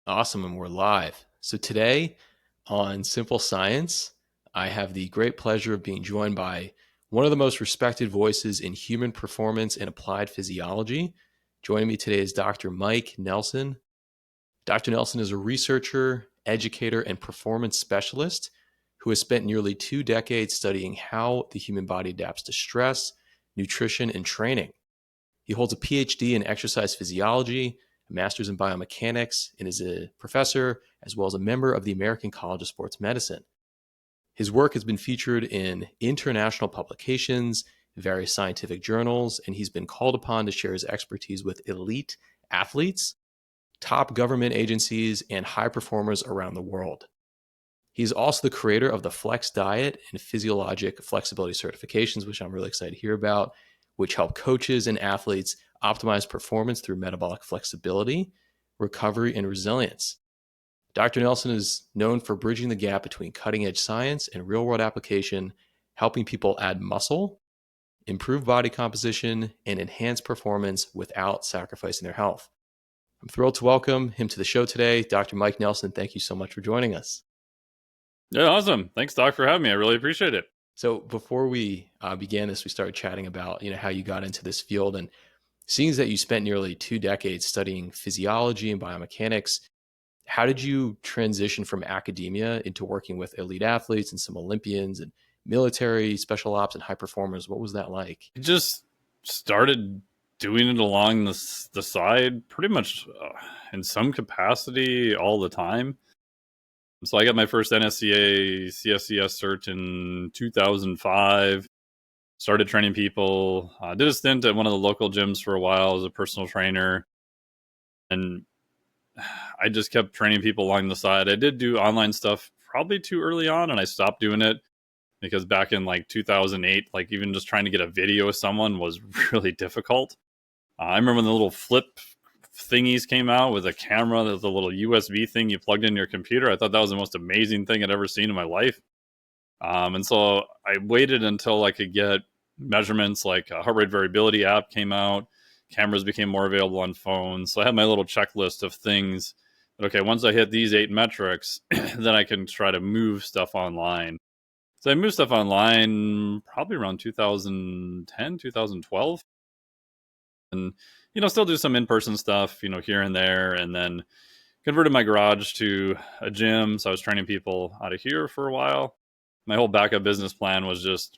Awesome, and we're live. So today on Simple Science, I have the great pleasure of being joined by one of the most respected voices in human performance and applied physiology. Joining me today is Dr. Mike Nelson. Dr. Nelson is a researcher, educator, and performance specialist who has spent nearly 2 decades studying how the human body adapts to stress, nutrition, and training. He holds a PhD in exercise physiology, a master's in biomechanics, and is a professor as well as a member of the American College of Sports Medicine. His work has been featured in international publications, various scientific journals, and he's been called upon to share his expertise with elite athletes, top government agencies, and high performers around the world. He's also the creator of the Flex Diet and Physiologic Flexibility certifications, which I'm really excited to hear about, which help coaches and athletes optimize performance through metabolic flexibility, recovery, and resilience. Dr. Nelson is known for bridging the gap between cutting edge science and real world application, helping people add muscle, improve body composition, and enhance performance without sacrificing their health. I'm thrilled to welcome him to the show today. Dr. Mike Nelson, thank you so much for joining us. Yeah, awesome. Thanks, Doc, for having me. I really appreciate it. So before we began this, we started chatting about how you got into this field, and seeing that you spent nearly 2 decades studying physiology and biomechanics. How did you transition from academia into working with elite athletes and some Olympians and military, special ops, and high performers? What was that like? I just started doing it along the side pretty much in some capacity all the time. So I got my first NSCA CSCS cert in 2005. Started training people. Did a stint at one of the local gyms for a while as a personal trainer. And I just kept training people along the side. I did do online stuff probably too early on, and I stopped doing it because back in like 2008, like even just trying to get a video of someone was really difficult. I remember when the little flip thingies came out with a camera, there's a little USB thing you plugged in your computer. I thought that was the most amazing thing I'd ever seen in my life. And so I waited until I could get measurements, like a heart rate variability app came out. Cameras became more available on phones. So I had my little checklist of things. Okay, once I hit these 8 metrics, then I can try to move stuff online. So I moved stuff online probably around 2010, 2012. And, still do some in-person stuff, here and there. And then converted my garage to a gym. So I was training people out of here for a while. My whole backup business plan was just,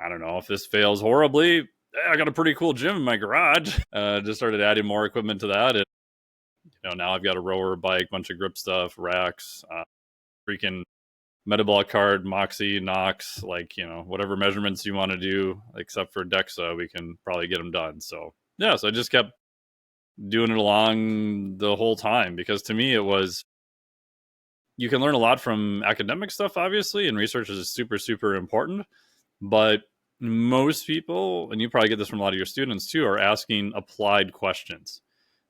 I don't know, if this fails horribly, I got a pretty cool gym in my garage. Just started adding more equipment to that. And, now I've got a rower, bike, bunch of grip stuff, racks, freaking metabolic card, Moxie, Knox, like, whatever measurements you want to do, except for DEXA, we can probably get them done. So, yeah, so I just kept doing it along the whole time because to me, it was, you can learn a lot from academic stuff, obviously, and research is super, super important. But most people, and you probably get this from a lot of your students too, are asking applied questions.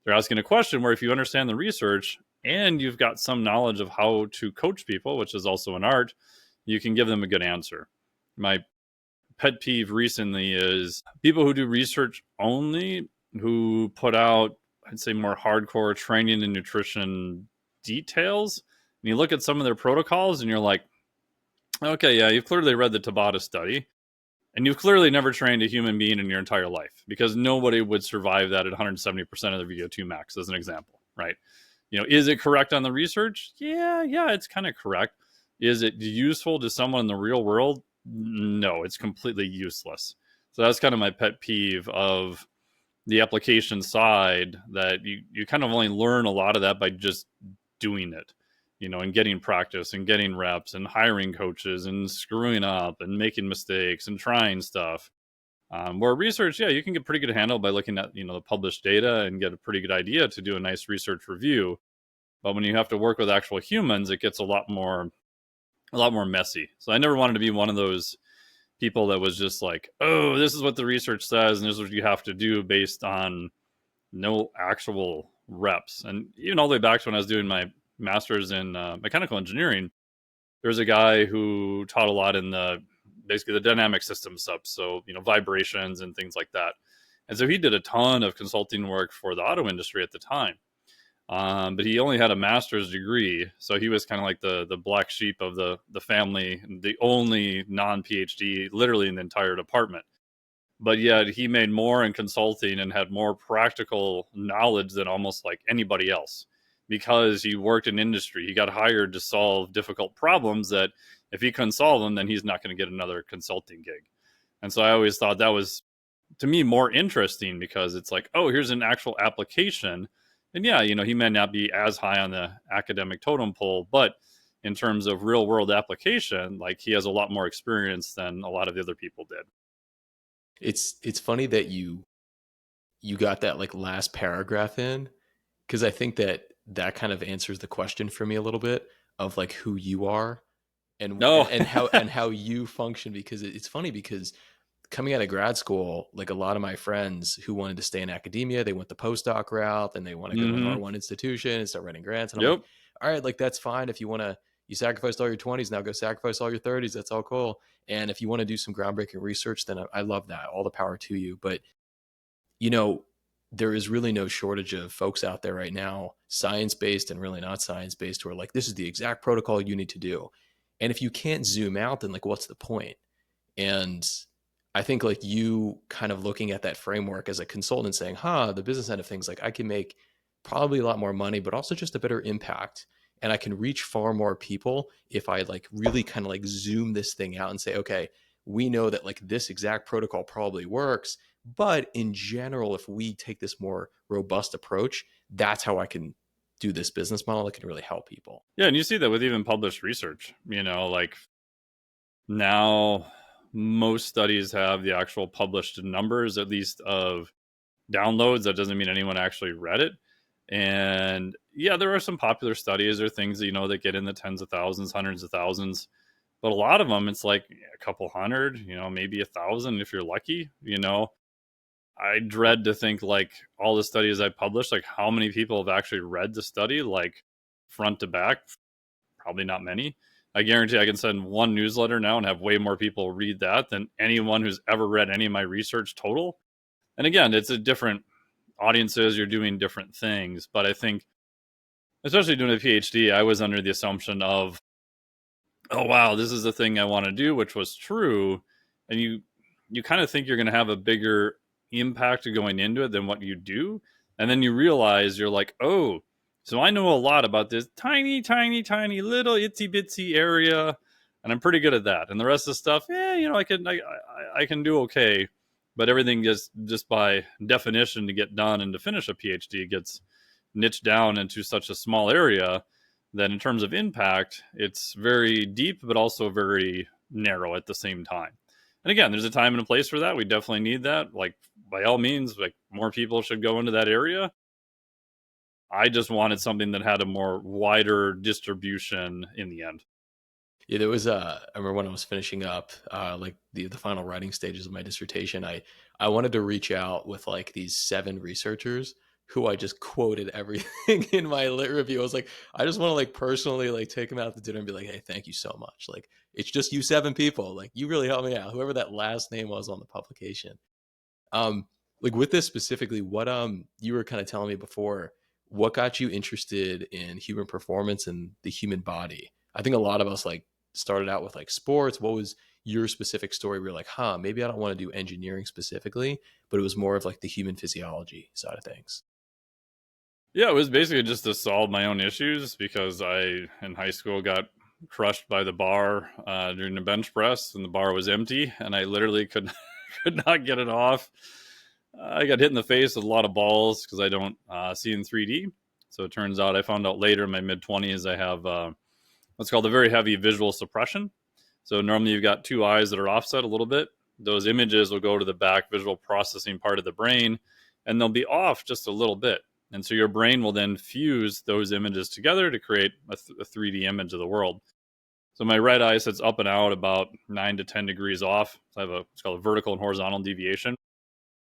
They're asking a question where if you understand the research and you've got some knowledge of how to coach people, which is also an art, you can give them a good answer. My pet peeve recently is people who do research only, who put out, I'd say, more hardcore training and nutrition details. And you look at some of their protocols and you're like, okay, yeah, you've clearly read the Tabata study. And you've clearly never trained a human being in your entire life because nobody would survive that at 170% of their VO2 max, as an example, right? Is it correct on the research? Yeah, it's kind of correct. Is it useful to someone in the real world? No, it's completely useless. So that's kind of my pet peeve of the application side, that you kind of only learn a lot of that by just doing it. And getting practice and getting reps and hiring coaches and screwing up and making mistakes and trying stuff. Where research, yeah, you can get pretty good handle by looking at, the published data and get a pretty good idea to do a nice research review. But when you have to work with actual humans, it gets a lot more messy. So I never wanted to be one of those people that was just like, oh, this is what the research says and this is what you have to do based on no actual reps. And even all the way back to when I was doing my master's in mechanical engineering, there was a guy who taught a lot in basically the dynamic system stuff, so vibrations and things like that. And so he did a ton of consulting work for the auto industry at the time. But he only had a master's degree, so he was kind of like the black sheep of the family, the only non PhD, literally in the entire department. But yet he made more in consulting and had more practical knowledge than almost like anybody else because he worked in industry. He got hired to solve difficult problems that if he couldn't solve them, then he's not going to get another consulting gig. And so I always thought that was, to me, more interesting because it's like, oh, here's an actual application. And yeah, he may not be as high on the academic totem pole, but in terms of real world application, like he has a lot more experience than a lot of the other people did. It's funny that you got that like last paragraph in, because I think that that kind of answers the question for me a little bit of like who you are and No. how you function. Because it's funny because coming out of grad school, like a lot of my friends who wanted to stay in academia, they went the postdoc route, and they want to go to an Hmm. R1 institution and start writing grants. And I'm like, Yep. all right, like that's fine. If you want to, you sacrificed all your 20s, now go sacrifice all your 30s. That's all cool. And if you want to do some groundbreaking research, then I love that. All the power to you. But you know, there is really no shortage of folks out there right now, science based and really not science based, who are like, this is the exact protocol you need to do. And if you can't zoom out, then like, what's the point? And I think like you kind of looking at that framework as a consultant saying, the business end of things, like I can make probably a lot more money, but also just a better impact. And I can reach far more people if I like really kind of like zoom this thing out and say, okay, we know that like this exact protocol probably works. But in general, if we take this more robust approach, that's how I can do this business model that can really help people. Yeah, and you see that with even published research. Like now most studies have the actual published numbers, at least of downloads. That doesn't mean anyone actually read it. And yeah, there are some popular studies or things that get in the tens of thousands, hundreds of thousands. But a lot of them, it's like a couple hundred, maybe 1,000 if you're lucky. I dread to think like all the studies I published, like how many people have actually read the study, like front to back. Probably not many. I guarantee I can send one newsletter now and have way more people read that than anyone who's ever read any of my research total. And again, it's a different audiences, you're doing different things. But I think, especially doing a PhD, I was under the assumption of, oh wow, this is the thing I want to do, which was true. And you kind of think you're going to have a bigger impact going into it than what you do. And then you realize you're like, oh, so I know a lot about this tiny, tiny, tiny little itsy bitsy area, and I'm pretty good at that. And the rest of the stuff, yeah, I can do okay. But everything just by definition to get done and to finish a PhD gets niched down into such a small area that in terms of impact, it's very deep, but also very narrow at the same time. And again, there's a time and a place for that. We definitely need that. Like by all means, like more people should go into that area. I just wanted something that had a more wider distribution in the end. Yeah, there was I remember when I was finishing up like the final writing stages of my dissertation, I wanted to reach out with like these 7 researchers who I just quoted everything in my lit review. I was like, I just want to like personally like take them out to dinner and be like, hey, thank you so much. Like it's just you 7 people. Like you really helped me out. Whoever that last name was on the publication. Um, like with this specifically, what you were kind of telling me before, what got you interested in human performance and the human body? I think a lot of us like started out with like sports. What was your specific story where you're like, maybe I don't want to do engineering specifically, but it was more of like the human physiology side of things. Yeah, it was basically just to solve my own issues because I, in high school, got crushed by the bar during the bench press and the bar was empty and I literally could, could not get it off. I got hit in the face with a lot of balls because I don't see in 3D. So it turns out I found out later in my mid 20s I have what's called a very heavy visual suppression. So normally you've got 2 eyes that are offset a little bit. Those images will go to the back visual processing part of the brain and they'll be off just a little bit. And so your brain will then fuse those images together to create a 3D image of the world. So my right eye sits up and out about 9 to 10 degrees off. So I have what's called a vertical and horizontal deviation.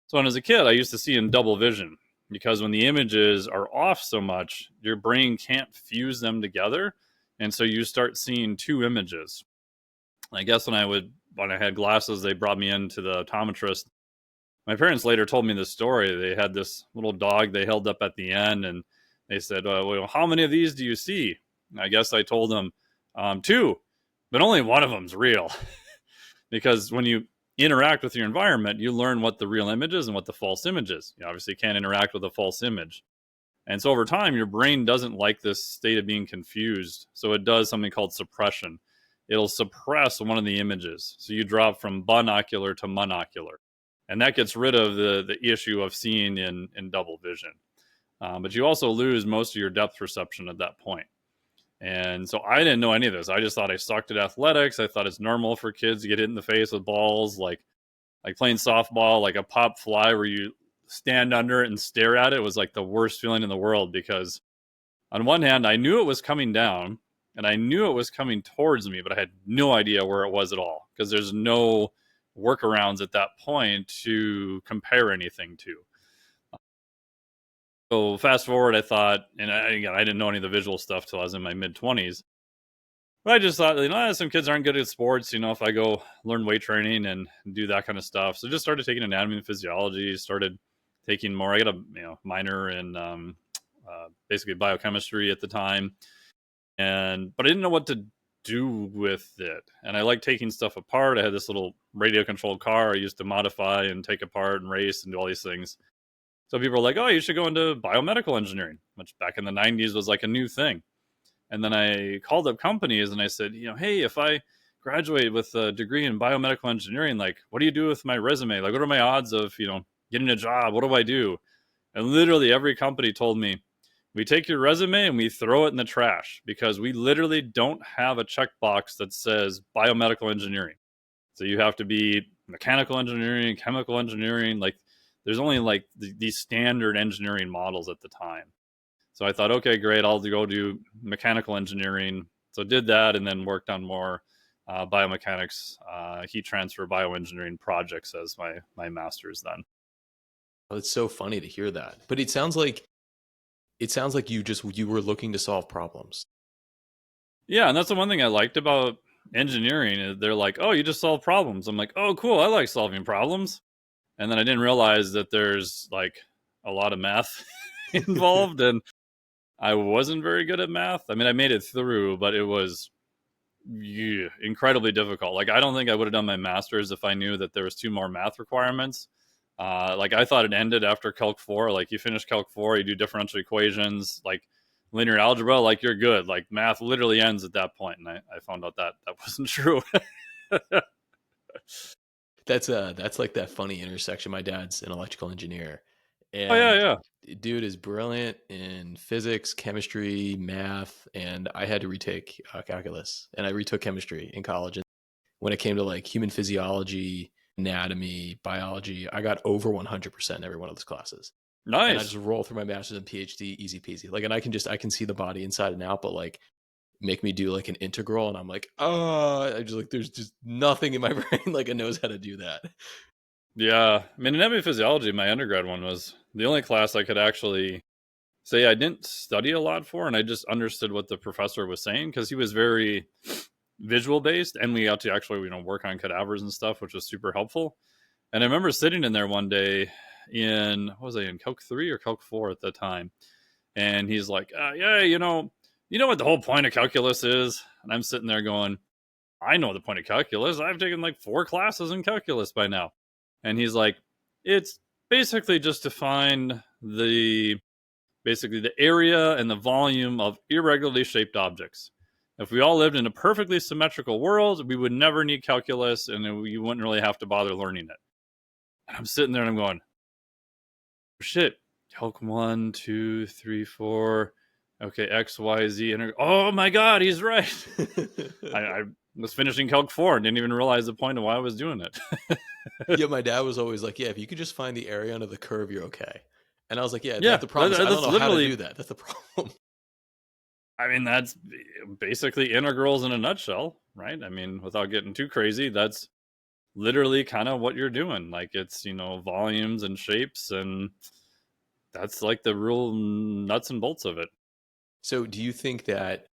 So when I was a kid, I used to see in double vision because when the images are off so much, your brain can't fuse them together. And so you start seeing 2 images. I guess when I had glasses, they brought me into the optometrist. My parents later told me this story. They had this little dog they held up at the end, and They said, well, how many of these do you see? I guess I told them two, but only one of them's real. Because when you interact with your environment, you learn what the real image is and what the false image is. You obviously can't interact with a false image. And so over time, your brain doesn't like this state of being confused. So it does something called suppression. It'll suppress one of the images. So you drop from binocular to monocular. And that gets rid of the issue of seeing in double vision. But you also lose most of your depth perception at that point. And so I didn't know any of this. I just thought I sucked at athletics. I thought it's normal for kids to get hit in the face with balls, like playing softball, like a pop fly where you stand under it and stare at it was like the worst feeling in the world, because on one hand, I knew it was coming down and I knew it was coming towards me, but I had no idea where it was at all, because there's no workarounds at that point to compare anything to. So fast forward, I thought, and again, I didn't know any of the visual stuff till I was in my mid 20s. But I just thought, some kids aren't good at sports. If I go learn weight training and do that kind of stuff. So just started taking anatomy and physiology, started taking more. I got a minor in basically biochemistry at the time. But I didn't know what to do with it. And I like taking stuff apart. I had this little radio controlled car I used to modify and take apart and race and do all these things. So people were like, oh, you should go into biomedical engineering, which back in the 90s was like a new thing. And then I called up companies and I said, hey, if I graduate with a degree in biomedical engineering, like, what do you do with my resume? Like, what are my odds of, getting a job? What do I do? And literally every company told me, we take your resume and we throw it in the trash, because we literally don't have a checkbox that says biomedical engineering. So you have to be mechanical engineering, chemical engineering. Like, there's only like these standard engineering models at the time. So I thought, okay, great, I'll go do mechanical engineering. So did that, and then worked on more biomechanics, heat transfer, bioengineering projects as my master's then. Oh, it's so funny to hear that. But it sounds like you were looking to solve problems. Yeah, and that's the one thing I liked about engineering is they're like, oh, you just solve problems. I'm like, oh, cool, I like solving problems. And then I didn't realize that there's like a lot of math involved, and I wasn't very good at math. I mean, I made it through, but it was incredibly difficult. Like, I don't think I would have done my master's if I knew that there was 2 more math requirements. Like, I thought it ended after Calc 4. Like, you finish Calc 4, you do differential equations, like linear algebra, like you're good. Like, math literally ends at that point. And I found out that wasn't true. That's like that funny intersection. My dad's an electrical engineer, Oh, yeah, and yeah. dude is brilliant in physics, chemistry, math, and I had to retake calculus, and I retook chemistry in college. And when it came to like human physiology, anatomy, biology, I got over 100% in every one of those classes. And I just Nice. roll through my master's and PhD, easy peasy. Like, and I can see the body inside and out, but like make me do like an integral, and I'm like, oh, I just like there's just nothing in my brain like it knows how to do that. Yeah. I mean, anatomy physiology, my undergrad one, was the only class I could actually say I didn't study a lot for, and I just understood what the professor was saying, because he was very visual based, and we got to actually work on cadavers and stuff, which was super helpful. And I remember sitting in there one day in, what was I in, Calc 3 or Calc 4 at the time, and he's like, yeah, you know what the whole point of calculus is? And I'm sitting there going, I know the point of calculus. I've taken like 4 classes in calculus by now. And he's like, it's basically just to find the area and the volume of irregularly shaped objects. If we all lived in a perfectly symmetrical world, we would never need calculus, and you wouldn't really have to bother learning it. And I'm sitting there and I'm going, shit, calc 1, 2, 3, 4. Okay, X, Y, Z. Oh my God, he's right. I was finishing calc 4 and didn't even realize the point of why I was doing it. Yeah, my dad was always like, yeah, if you could just find the area under the curve, you're okay. And I was like, yeah, Yeah, the problem is I don't that's know how to literally, do that. That's the problem. I mean, that's basically integrals in a nutshell, right? I mean, without getting too crazy, that's literally kind of what you're doing. Like, it's, volumes and shapes, and that's like the real nuts and bolts of it. So do you think that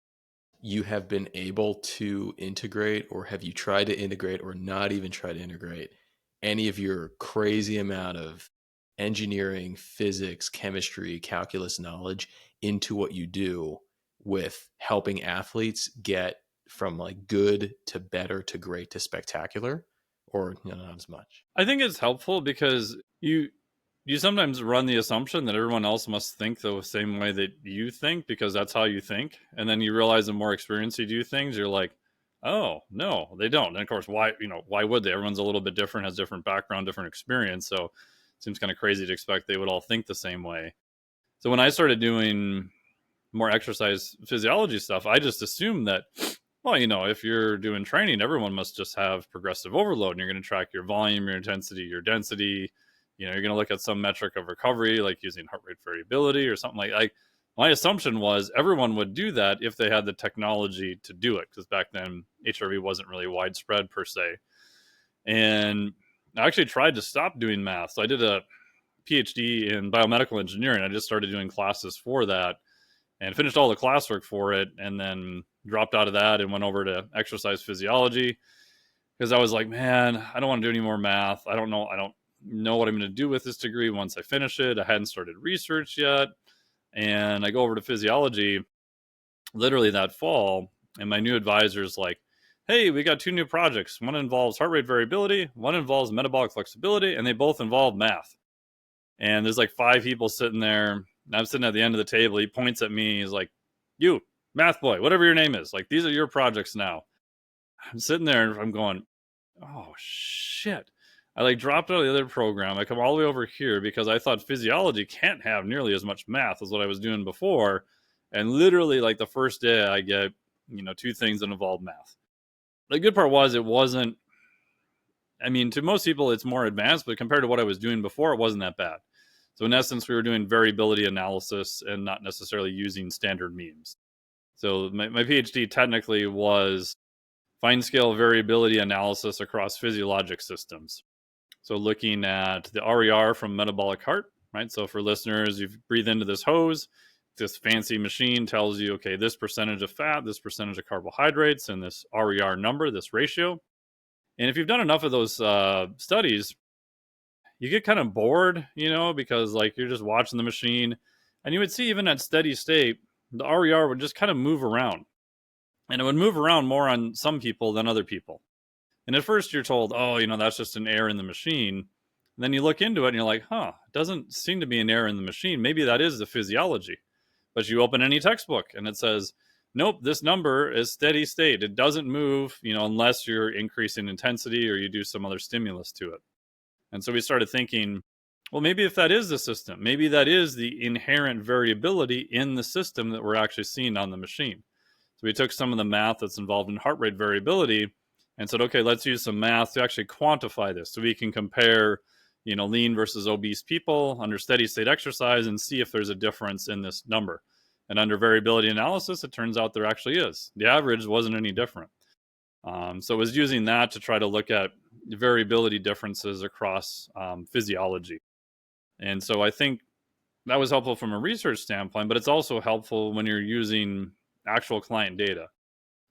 you have been able to integrate, or have you tried to integrate, or not even try to integrate any of your crazy amount of engineering, physics, chemistry, calculus knowledge into what you do with helping athletes get from like good to better to great to spectacular, or not as much? I think it's helpful because you sometimes run the assumption that everyone else must think the same way that you think because that's how you think, and then you realize the more experience you do things, you're like, oh no, they don't. And of course, why would they? Everyone's a little bit different, has different background, different experience, so it seems kind of crazy to expect they would all think the same way. So when I started doing more exercise physiology stuff, I just assumed that, well, if you're doing training, everyone must just have progressive overload, and you're going to track your volume, your intensity, your density. You're going to look at some metric of recovery, like using heart rate variability or something like. My assumption was everyone would do that if they had the technology to do it, because back then HRV wasn't really widespread per se. And I actually tried to stop doing math. So I did a PhD in biomedical engineering. I just started doing classes for that and finished all the classwork for it, and then dropped out of that and went over to exercise physiology because I was like, man, I don't want to do any more math. I don't know what I'm going to do with this degree once I finish it. I hadn't started research yet. And I go over to physiology literally that fall, and my new advisor is like, hey, we got 2 new projects. One involves heart rate variability, one involves metabolic flexibility, and they both involve math. And there's like 5 people sitting there. And I'm sitting at the end of the table. He points at me. He's like, you, math boy, whatever your name is. Like, these are your projects now. I'm sitting there and I'm going, oh, shit. I like dropped out of the other program. I come all the way over here because I thought physiology can't have nearly as much math as what I was doing before. And literally, like the first day, I get, 2 things that involve math. The good part was it wasn't, I mean, to most people, it's more advanced, but compared to what I was doing before, it wasn't that bad. So in essence, we were doing variability analysis and not necessarily using standard means. So my PhD technically was fine scale variability analysis across physiologic systems. So looking at the RER from metabolic heart, right? So for listeners, you breathe into this hose, this fancy machine tells you, okay, this percentage of fat, this percentage of carbohydrates, and this RER number, this ratio. And if you've done enough of those studies, you get kind of bored, because like you're just watching the machine, and you would see even at steady state, the RER would just kind of move around, and it would move around more on some people than other people. And at first you're told, oh, that's just an error in the machine. And then you look into it and you're like, huh, it doesn't seem to be an error in the machine. Maybe that is the physiology. But you open any textbook and it says, nope, this number is steady state. It doesn't move, unless you're increasing intensity or you do some other stimulus to it. And so we started thinking, well, maybe if that is the system, maybe that is the inherent variability in the system that we're actually seeing on the machine. So we took some of the math that's involved in heart rate variability and said, okay, let's use some math to actually quantify this so we can compare, lean versus obese people under steady state exercise and see if there's a difference in this number. And under variability analysis, it turns out there actually is. The average wasn't any different. So it was using that to try to look at variability differences across physiology. And so I think that was helpful from a research standpoint, but it's also helpful when you're using actual client data.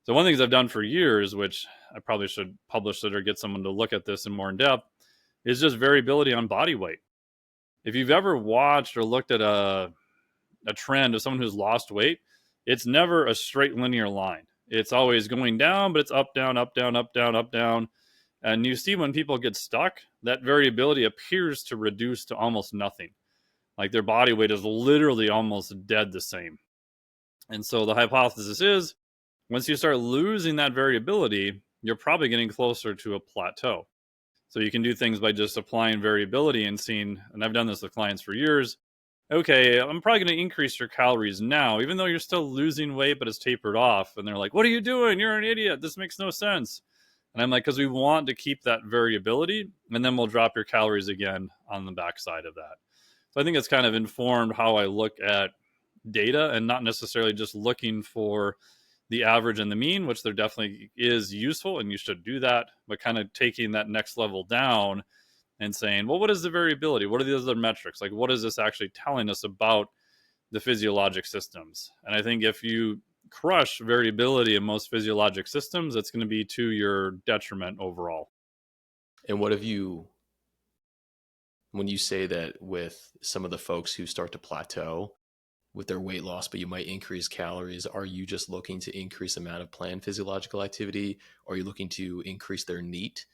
So one of the things I've done for years, which I probably should publish it or get someone to look at this in more in depth, is just variability on body weight. If you've ever watched or looked at a trend of someone who's lost weight, it's never a straight linear line. It's always going down, but it's up, down, up, down, up, down, up, down. And you see when people get stuck, that variability appears to reduce to almost nothing. Like their body weight is literally almost dead the same. And so the hypothesis is once you start losing that variability, you're probably getting closer to a plateau. So you can do things by just applying variability and seeing, and I've done this with clients for years, okay, I'm probably going to increase your calories now, even though you're still losing weight, but it's tapered off. And they're like, what are you doing? You're an idiot. This makes no sense. And I'm like, because we want to keep that variability, and then we'll drop your calories again on the backside of that. So I think it's kind of informed how I look at data and not necessarily just looking for the average and the mean, which there definitely is useful and you should do that, but kind of taking that next level down and saying, well, what is the variability? What are the other metrics? Like, what is this actually telling us about the physiologic systems? And I think if you crush variability in most physiologic systems, it's going to be to your detriment overall. And what have you, when you say that with some of the folks who start to plateau, with their weight loss, but you might increase calories. Are you just looking to increase amount of planned physiological activity? Or are you looking to increase their NEAT?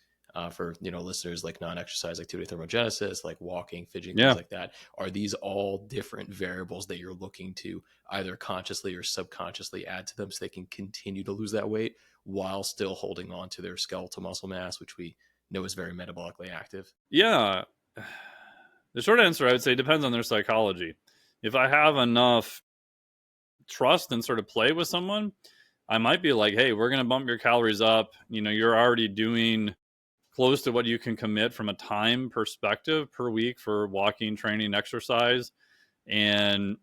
For listeners like non-exercise activity thermogenesis, like walking, fidgeting, things Yeah. like that. Are these all different variables that you're looking to either consciously or subconsciously add to them so they can continue to lose that weight while still holding on to their skeletal muscle mass, which we know is very metabolically active? Yeah. The short answer, I would say, depends on their psychology. If I have enough trust and sort of play with someone, I might be like, hey, we're going to bump your calories up. You're already doing close to what you can commit from a time perspective per week for walking, training, exercise. And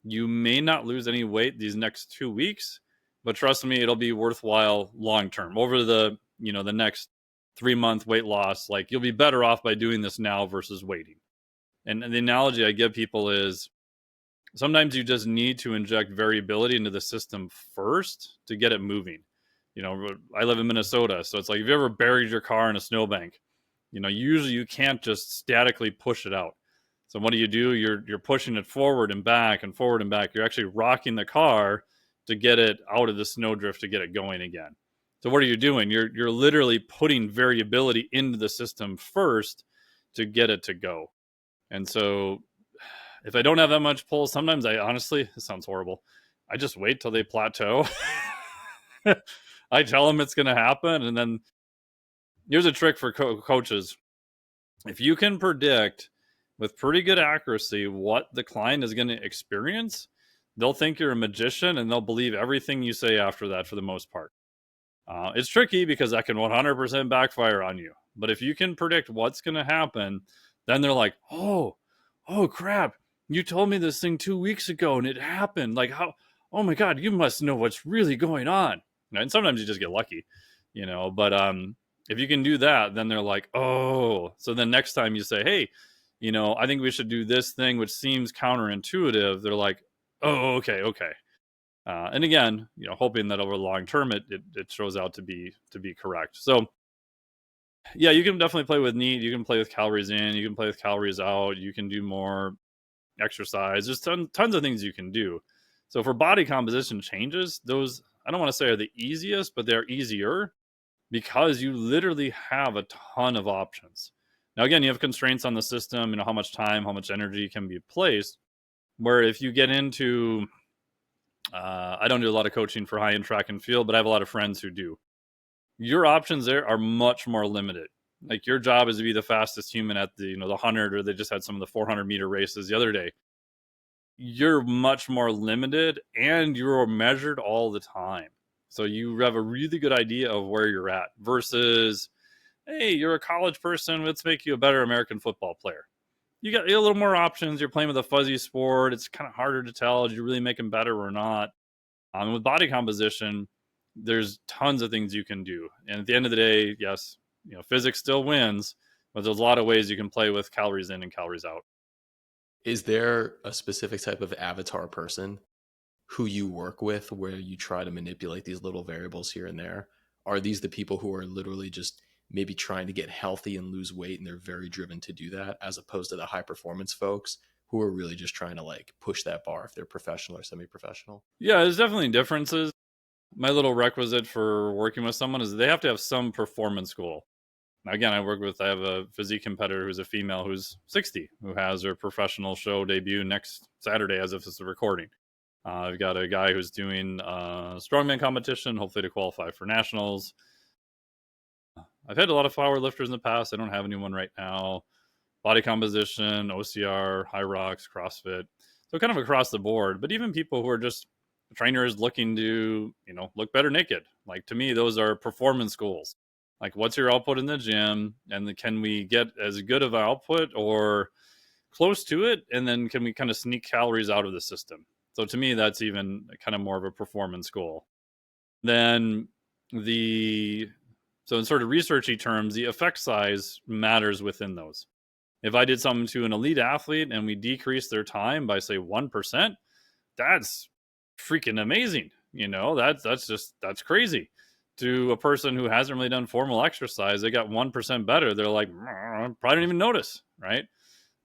you may not lose any weight these next 2 weeks, but trust me, it'll be worthwhile long term over the next 3 month weight loss. Like, you'll be better off by doing this now versus waiting. And the analogy I give people is sometimes you just need to inject variability into the system first to get it moving. I live in Minnesota, so it's like, if you ever buried your car in a snowbank, usually you can't just statically push it out. So what do? You're pushing it forward and back and forward and back. You're actually rocking the car to get it out of the snowdrift to get it going again. So what are you doing? You're literally putting variability into the system first to get it to go. And so if I don't have that much pull, sometimes I honestly, this sounds horrible, I just wait till they plateau. I tell them it's going to happen. And then here's a trick for coaches. If you can predict with pretty good accuracy what the client is going to experience, they'll think you're a magician and they'll believe everything you say after that for the most part. It's tricky because that can 100% backfire on you. But if you can predict what's going to happen, then they're like, oh crap. You told me this thing 2 weeks ago and it happened. Like, how? Oh my God, you must know what's really going on. And sometimes you just get lucky, but if you can do that, then they're like, oh. So then next time you say, hey, I think we should do this thing, which seems counterintuitive. They're like, oh, okay. And again, hoping that over the long term, it shows out to be correct. So yeah, you can definitely play with NEAT. You can play with calories in. You can play with calories out. You can do more exercise. There's tons of things you can do. So for body composition changes, those, I don't want to say are the easiest, but they're easier because you literally have a ton of options. Now, again, you have constraints on the system, how much time, how much energy can be placed. Where if you get into, I don't do a lot of coaching for high end track and field, but I have a lot of friends who do. Your options there are much more limited. Like, your job is to be the fastest human at the 100, or they just had some of the 400-meter races the other day. You're much more limited and you're measured all the time. So you have a really good idea of where you're at versus, hey, you're a college person. Let's make you a better American football player. You got a little more options. You're playing with a fuzzy sport. It's kind of harder to tell. Did you really make them better or not? With body composition, there's tons of things you can do. And at the end of the day, yes, physics still wins, but there's a lot of ways you can play with calories in and calories out. Is there a specific type of avatar person who you work with where you try to manipulate these little variables here and there? Are these the people who are literally just maybe trying to get healthy and lose weight and they're very driven to do that, as opposed to the high performance folks who are really just trying to like push that bar if they're professional or semi-professional? Yeah, there's definitely differences. My little requisite for working with someone is they have to have some performance goal. Now, again, I have a physique competitor who's a female who's 60, who has her professional show debut next Saturday as if it's a recording. I've got a guy who's doing strongman competition, hopefully to qualify for nationals. I've had a lot of power lifters in the past. I don't have anyone right now. Body composition, OCR, high rocks, CrossFit. So kind of across the board, but even people who are just trainers looking to, look better naked. Like, to me, those are performance goals. Like, what's your output in the gym? And can we get as good of an output or close to it? And then can we kind of sneak calories out of the system? So to me, that's even kind of more of a performance goal. Then so in sort of researchy terms, the effect size matters within those. If I did something to an elite athlete and we decrease their time by, say, 1%, that's freaking amazing. That's crazy. To a person who hasn't really done formal exercise, they got 1% better. They're like, probably didn't even notice, right?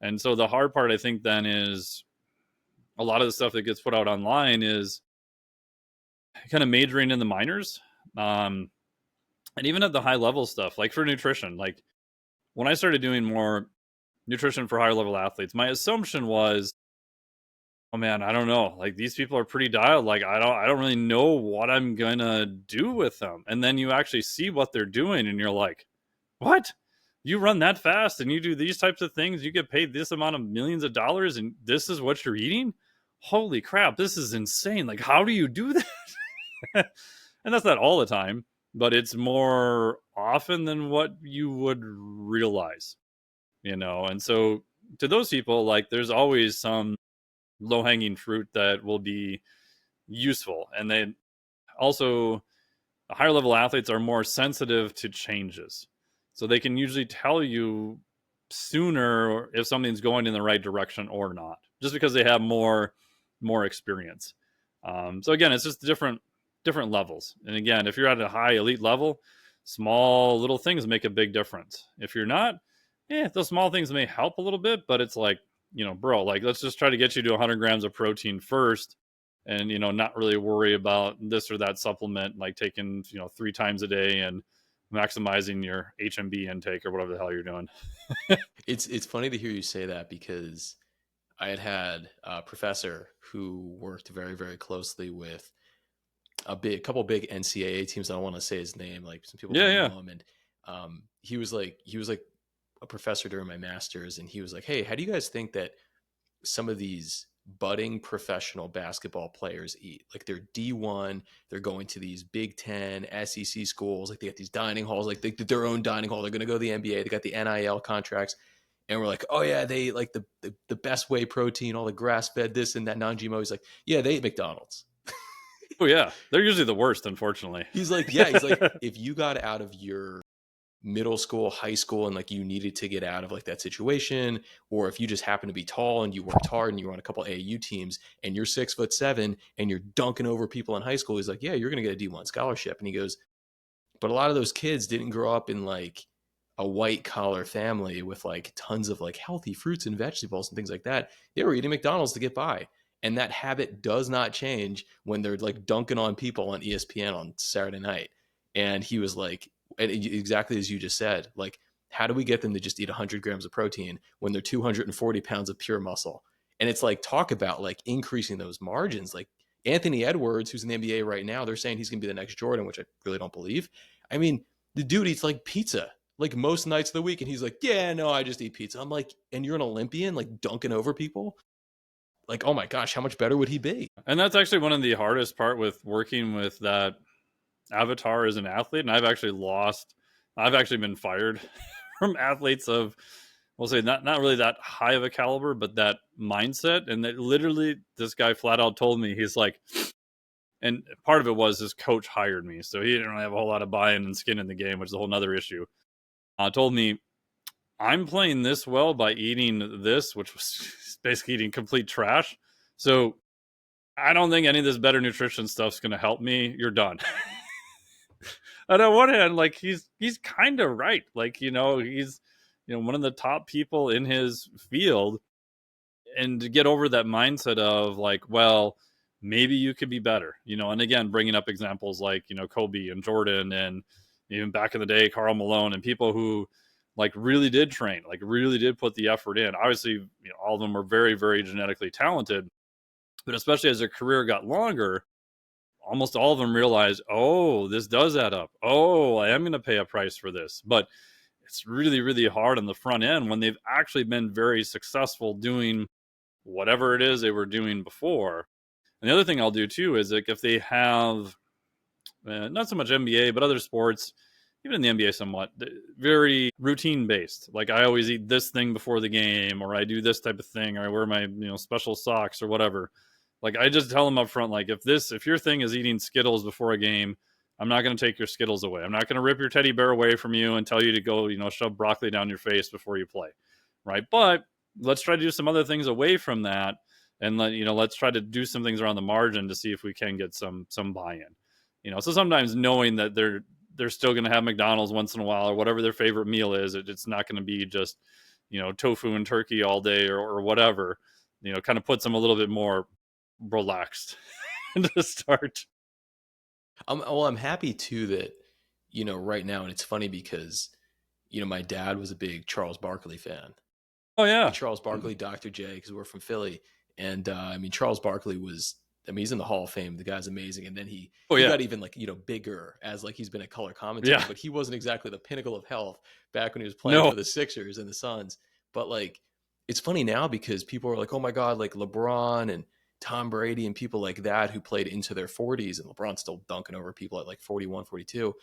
And so the hard part, I think, then is a lot of the stuff that gets put out online is kind of majoring in the minors. Um, and even at the high level stuff, like for nutrition, like when I started doing more nutrition for higher level athletes, my assumption was, oh man, I don't know. Like these people are pretty dialed. Like I don't really know what I'm gonna do with them. And then you actually see what they're doing, and you're like, what? You run that fast and you do these types of things, you get paid this amount of millions of dollars, and this is what you're eating? Holy crap, this is insane. Like, how do you do that? And that's not all the time, but it's more often than what you would realize, you know? And so to those people, like, there's always some low hanging fruit that will be useful. And then also, higher level athletes are more sensitive to changes. So they can usually tell you sooner if something's going in the right direction or not, just because they have more experience. So again, it's just different levels. And again, if you're at a high elite level, small little things make a big difference. If you're not, those small things may help a little bit, but it's like, bro, like let's just try to get you to 100 grams of protein first, and not really worry about this or that supplement, like taking 3 times a day and maximizing your HMB intake or whatever the hell you're doing. It's funny to hear you say that because I had a professor who worked very, very closely with a couple big NCAA teams. I don't want to say his name, like some people Yeah, might yeah. know him. And he was like a professor during my master's, and he was like, "Hey, how do you guys think that some of these budding professional basketball players eat? Like they're D1, they're going to these Big Ten, SEC schools, like they got these dining halls, like their own dining hall. They're going to go to the NBA. They got the NIL contracts." And we're like, "Oh yeah, they like the best whey protein, all the grass fed, this and that, non-GMO." He's like, "Yeah, they eat McDonald's." Oh yeah, they're usually the worst, unfortunately. He's like, "Yeah," he's like, "If you got out of your middle school, high school, and like you needed to get out of like that situation, or if you just happen to be tall and you worked hard and you were on a couple AAU teams and you're 6'7" and you're dunking over people in high school," he's like, "Yeah, you're gonna get a D1 scholarship." And he goes, "But a lot of those kids didn't grow up in like a white collar family with like tons of like healthy fruits and vegetables and things like that. They were eating McDonald's to get by." And that habit does not change when they're like dunking on people on ESPN on Saturday night. And he was like, and exactly as you just said, like, how do we get them to just eat 100 grams of protein when they're 240 pounds of pure muscle? And it's like, talk about like increasing those margins. Like Anthony Edwards, who's in the NBA right now, they're saying he's going to be the next Jordan, which I really don't believe. I mean, the dude eats like pizza like most nights of the week, and he's like, "Yeah, no, I just eat pizza." I'm like, and you're an Olympian, like dunking over people? Like, oh my gosh, how much better would he be? And that's actually one of the hardest part with working with that avatar as an athlete. And I've actually been fired from athletes of, we'll say, not really that high of a caliber, but that mindset. And that literally, this guy flat out told me, he's like, and part of it was his coach hired me, so he didn't really have a whole lot of buy-in and skin in the game, which is a whole nother issue. Told me, I'm playing this well by eating this, which was basically eating complete trash. So I don't think any of this better nutrition stuff's going to help me. You're done. And on one hand, like he's kind of right. Like, he's one of the top people in his field, and to get over that mindset of like, well, maybe you could be better, and again, bringing up examples like, Kobe and Jordan, and even back in the day, Karl Malone, and people who like really did train, like really did put the effort in. Obviously, all of them were very, very genetically talented, but especially as their career got longer, almost all of them realized, oh, this does add up. Oh, I am going to pay a price for this. But it's really, really hard on the front end when they've actually been very successful doing whatever it is they were doing before. And the other thing I'll do too is like if they have not so much NBA, but other sports, even in the NBA somewhat, very routine based. Like I always eat this thing before the game, or I do this type of thing, or I wear my special socks or whatever. Like I just tell them up front, like if your thing is eating Skittles before a game, I'm not going to take your Skittles away. I'm not going to rip your teddy bear away from you and tell you to go, shove broccoli down your face before you play, right? But let's try to do some other things away from that, and let's try to do some things around the margin to see if we can get some buy-in. So sometimes knowing that they're still going to have McDonald's once in a while, or whatever their favorite meal is, it's not going to be just tofu and turkey all day, or whatever. kind of puts them a little bit more relaxed to start. I'm happy too that, right now, and it's funny because, my dad was a big Charles Barkley fan. Oh I mean, yeah. Charles Barkley, Dr. J, because we're from Philly. And I mean, Charles Barkley was, I mean, he's in the Hall of Fame. The guy's amazing. And then he Oh he yeah. got even like, bigger as like he's been a color commentator, Yeah. but he wasn't exactly the pinnacle of health back when he was playing No. for the Sixers and the Suns. But like, it's funny now because people are like, oh my God, like LeBron and Tom Brady and people like that who played into their 40s, and LeBron's still dunking over people at like 41, 42.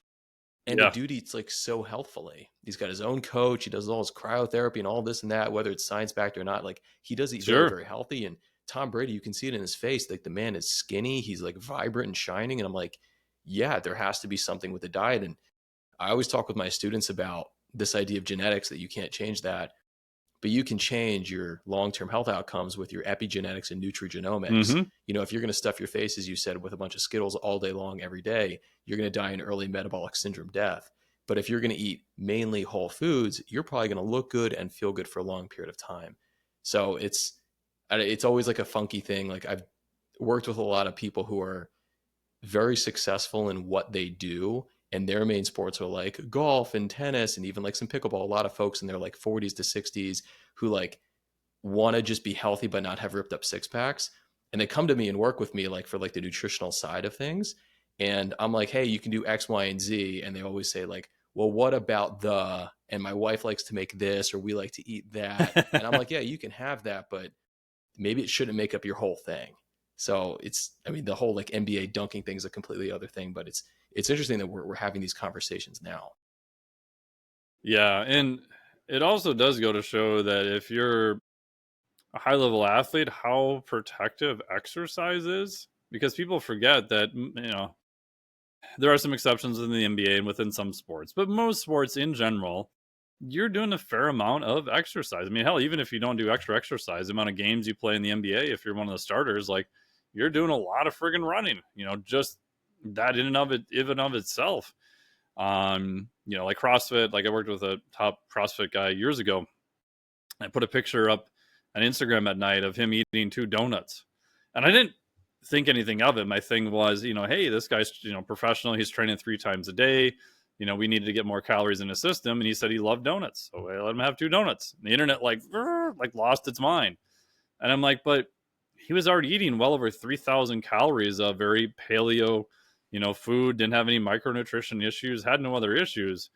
And the Yeah. dude eats like so healthfully. He's got his own coach. He does all his cryotherapy and all this and that, whether it's science backed or not. Like he does eat very, Sure. very healthy. And Tom Brady, you can see it in his face. Like the man is skinny. He's like vibrant and shining. And I'm like, yeah, there has to be something with the diet. And I always talk with my students about this idea of genetics, that you can't change that, but you can change your long-term health outcomes with your epigenetics and nutrigenomics. Mm-hmm. If you're going to stuff your face, as you said, with a bunch of Skittles all day long every day, you're going to die an early metabolic syndrome death. But if you're going to eat mainly whole foods, you're probably going to look good and feel good for a long period of time. So it's always like a funky thing. Like I've worked with a lot of people who are very successful in what they do, and their main sports are like golf and tennis and even like some pickleball. A lot of folks in their like 40s to 60s who like want to just be healthy but not have ripped up six packs, and they come to me and work with me like for like the nutritional side of things. And I'm like, hey, you can do X, Y, and Z. And they always say like, well, what about and my wife likes to make this, or we like to eat that. And I'm like, yeah, you can have that, but maybe it shouldn't make up your whole thing. So I mean, the whole like NBA dunking thing is a completely other thing, but it's interesting that we're having these conversations now. Yeah, and it also does go to show that if you're a high level athlete, how protective exercise is, because people forget that there are some exceptions in the NBA and within some sports, but most sports in general, you're doing a fair amount of exercise. I mean, hell, even if you don't do extra exercise, the amount of games you play in the NBA, if you're one of the starters, like you're doing a lot of friggin' running. Just that in and of it, even of itself. Like CrossFit. Like I worked with a top CrossFit guy years ago. I put a picture up on Instagram at night of him eating 2 donuts, and I didn't think anything of it. My thing was, hey, this guy's professional. He's training 3 times a day. We needed to get more calories in his system, and he said he loved donuts, so I let him have 2 donuts. And the internet like lost its mind, and I'm like, but he was already eating well over 3,000 calories of very paleo, food. Didn't have any micronutrition issues. Had no other issues.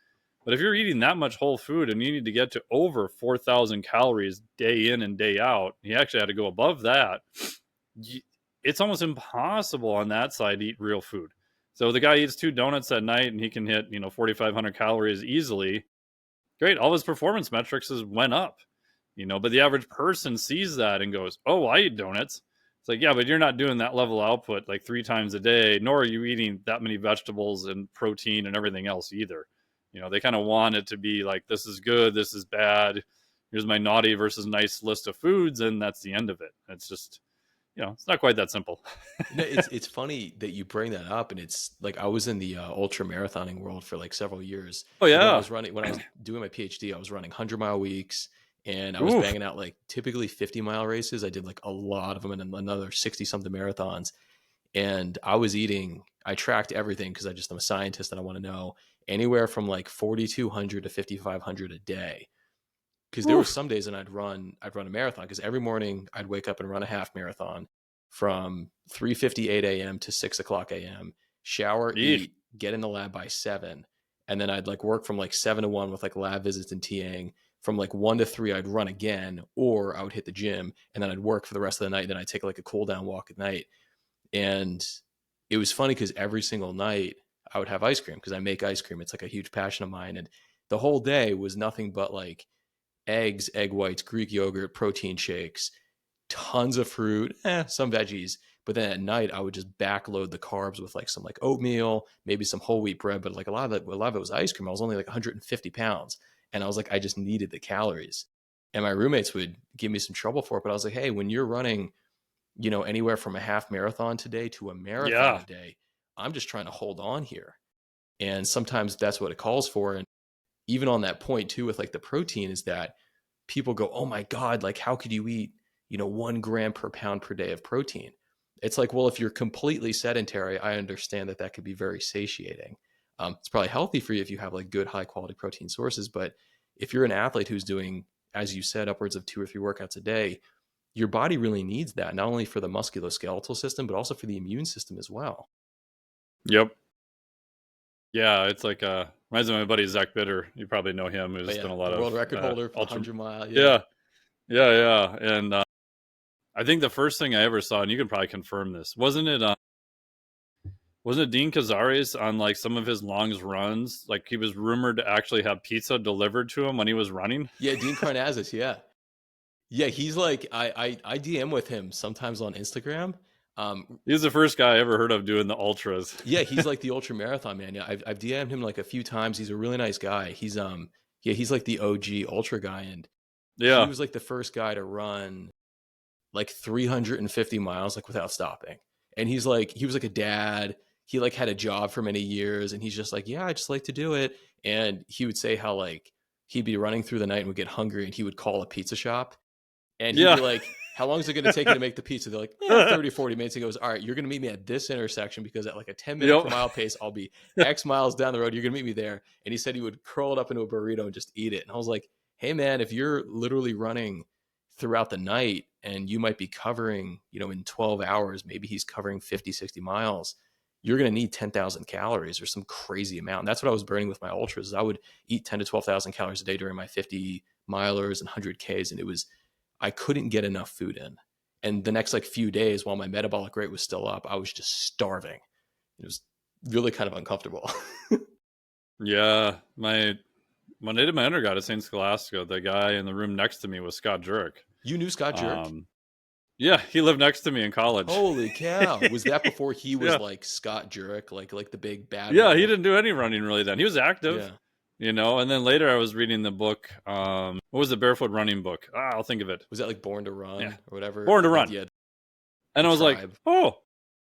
But if you're eating that much whole food and you need to get to over 4,000 calories day in and day out, he actually had to go above that. It's almost impossible on that side to eat real food. So the guy eats 2 donuts at night and he can hit, 4,500 calories easily. Great. All his performance metrics went up, but the average person sees that and goes, oh, I eat donuts. It's like, yeah, but you're not doing that level of output like 3 times a day, nor are you eating that many vegetables and protein and everything else either. They kind of want it to be like, this is good, this is bad. Here's my naughty versus nice list of foods, and that's the end of it. It's just, it's not quite that simple. No, it's funny that you bring that up, and it's like I was in the ultra marathoning world for like several years. Oh Like yeah. when I was doing my PhD, I was running 100-mile weeks, and I was Oof. banging out like typically 50-mile races. I did like a lot of them, and another 60 something marathons. And I tracked everything because I'm a scientist and I want to know anywhere from like 4,200 to 5,500 a day. Because there were Oof. some days, and I'd run a marathon, because every morning I'd wake up and run a half marathon from 3:58 a.m. to 6 o'clock a.m. Shower, Eef. eat, get in the lab by 7, and then I'd like work from like 7 to 1 with like lab visits and TAing. From like 1 to 3, I'd run again, or I would hit the gym, and then I'd work for the rest of the night. Then I'd take like a cool down walk at night, and it was funny because every single night I would have ice cream, because I make ice cream. It's like a huge passion of mine, and the whole day was nothing but like eggs, egg whites, Greek yogurt, protein shakes, tons of fruit, some veggies. But then at night, I would just backload the carbs with like some like oatmeal, maybe some whole wheat bread. But like a lot of it was ice cream. I was only like 150 pounds, and I was like, I just needed the calories. And my roommates would give me some trouble for it. But I was like, hey, when you're running, anywhere from a half marathon today to a marathon Yeah. a day, I'm just trying to hold on here. And sometimes that's what it calls for. And even on that point too, with like the protein, is that people go, oh my God, like how could you eat 1 gram per pound per day of protein. It's like, well, if you're completely sedentary, I understand that that could be very satiating. It's probably healthy for you if you have like good high quality protein sources. But if you're an athlete who's doing, as you said, upwards of 2 or 3 workouts a day, your body really needs that, not only for the musculoskeletal system, but also for the immune system as well. Yep. Yeah, it's like reminds me of my buddy Zach Bitter. You probably know him. Oh Who's yeah, done a lot the world of record holder for the ultra. 100 mile. Yeah. Yeah, yeah. And I think the first thing I ever saw, and you can probably confirm this, wasn't it? Wasn't it Dean Cazares on like some of his long runs? Like he was rumored to actually have pizza delivered to him when he was running. Yeah, Dean Karnazes. Yeah. Yeah, he's like I DM with him sometimes on Instagram. He's the first guy I ever heard of doing the ultras. Yeah, he's like the ultra marathon man. Yeah, I've DM'd him like a few times. He's a really nice guy. Yeah, he's like the OG ultra guy, and he Yeah, was like the first guy to run like 350 miles like without stopping. And he was like a dad. He like had a job for many years, and he's just like, yeah, I just like to do it. And he would say how like he'd be running through the night and would get hungry, and he would call a pizza shop and he'd be yeah, like, how long is it going to take you to make the pizza? They're like, 30, 40 minutes. He goes, all right, you're going to meet me at this intersection because at like a 10-minute per yep, mile pace, I'll be X miles down the road. You're going to meet me there. And he said he would curl it up into a burrito and just eat it. And I was like, hey, man, if you're literally running throughout the night and you might be covering, in 12 hours, maybe he's covering 50, 60 miles, you're going to need 10,000 calories or some crazy amount. And that's what I was burning with my ultras. I would eat 10 to 12,000 calories a day during my 50 milers and 100Ks. And I couldn't get enough food in. And the next like few days while my metabolic rate was still up, I was just starving. It was really kind of uncomfortable. yeah. When I did my undergrad at St. Scholastica, the guy in the room next to me was Scott Jurek. You knew Scott Jurek? Um, yeah, he lived next to me in college. Holy cow. Was that before he was Yeah, like Scott Jurek, like the big bad yeah. He wolf? didn't do any running really then. He was active, Yeah. And then later I was reading the book. What was the barefoot running book? I'll think of it. Was that like Born to Yeah, Run or whatever? Born to Like Run. yeah, And the I was like, tribe. oh,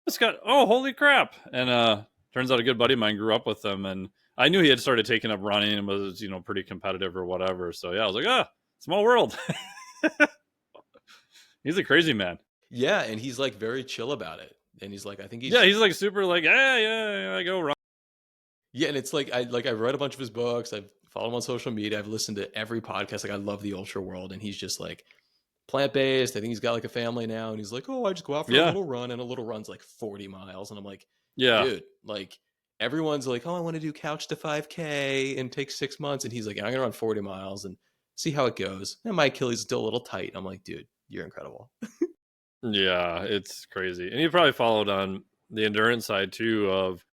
this guy, oh, holy crap. And turns out a good buddy of mine grew up with him. And I knew he had started taking up running and was, pretty competitive or whatever. So yeah, I was like, small world. He's a crazy man. Yeah, and he's like very chill about it. And he's like, I think Yeah, he's he's like super like, yeah, I go run. yeah, and it's like I've read a bunch of his books, I've followed him on social media, I've listened to every podcast. Like I love the ultra world, and he's just like plant-based. I think he's got like a family now, and he's like, oh, I just go out for a Yeah, little run, and a little run's like 40 miles. And I'm like, yeah, dude, like everyone's like, oh, I want to do couch to 5K and take 6 months. And he's like, I'm gonna run 40 miles and see how it goes. And my Achilles is still a little tight. I'm like, dude, you're incredible. yeah. It's crazy. And he probably followed on the endurance side too of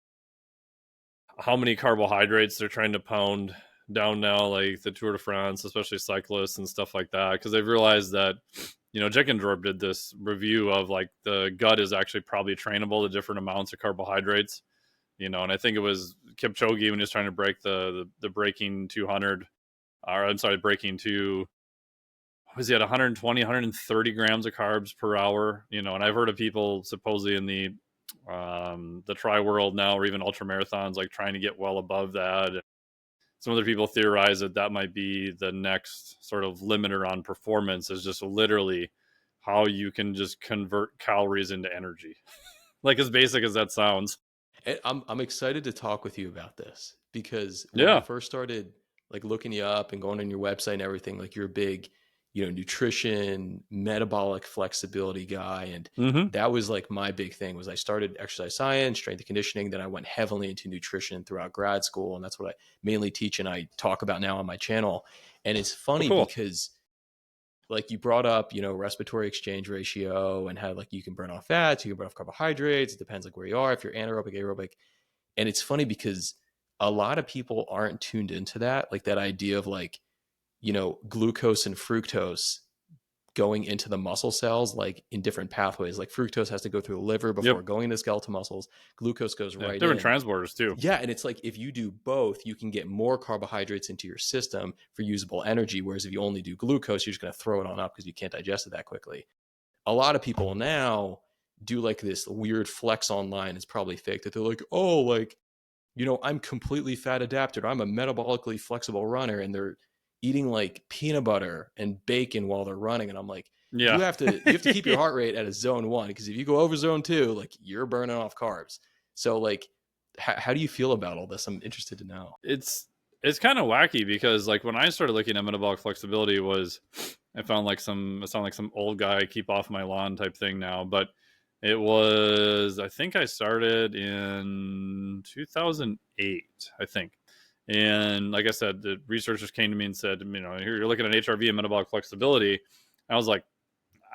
how many carbohydrates they're trying to pound down now, like the Tour de France, especially cyclists and stuff like that, because they've realized that, Jack and Jorb did this review of like the gut is actually probably trainable to different amounts of carbohydrates, and I think it was Kipchoge when he was trying to break the breaking 200, or I'm sorry, breaking two, was he at 120, 130 grams of carbs per hour, and I've heard of people supposedly in the tri world now, or even ultra marathons, like trying to get well above that. Some other people theorize that might be the next sort of limiter on performance, is just literally how you can just convert calories into energy. Like as basic as that sounds. And I'm excited to talk with you about this because when I Yeah. first started like looking you up and going on your website and everything, like you're a big, nutrition, metabolic flexibility guy. And Mm-hmm. that was like my big thing was I started exercise science, strength and conditioning. Then I went heavily into nutrition throughout grad school. And that's what I mainly teach and I talk about now on my channel. And it's Oh, funny cool. because like you brought up, respiratory exchange ratio and how like you can burn off fats, you can burn off carbohydrates. It depends like where you are, if you're anaerobic, aerobic. And it's funny because a lot of people aren't tuned into that, like that idea of like, glucose and fructose going into the muscle cells, like in different pathways. Like fructose has to go through the liver before Yep. going to skeletal muscles. Glucose goes Yeah. right Different in. transporters too. Yeah, and it's like if you do both, you can get more carbohydrates into your system for usable energy. Whereas if you only do glucose, you're just going to throw it on up because you can't digest it that quickly. A lot of people now do like this weird flex online. It's probably fake that they're like, oh, like, I'm completely fat adapted. I'm a metabolically flexible runner. And they're eating like peanut butter and bacon while they're running. And I'm like, Yeah. You have to keep your heart rate at a zone 1, because if you go over zone 2, like, you're burning off carbs. So like, how do you feel about all this? I'm interested to know. It's kind of wacky because like when I started looking at metabolic flexibility was I found like some it sound like some old guy keep off my lawn type thing now, but it was I think I started in 2008, I think. And like I said, the researchers came to me and said, here you're looking at HRV and metabolic flexibility. I was like,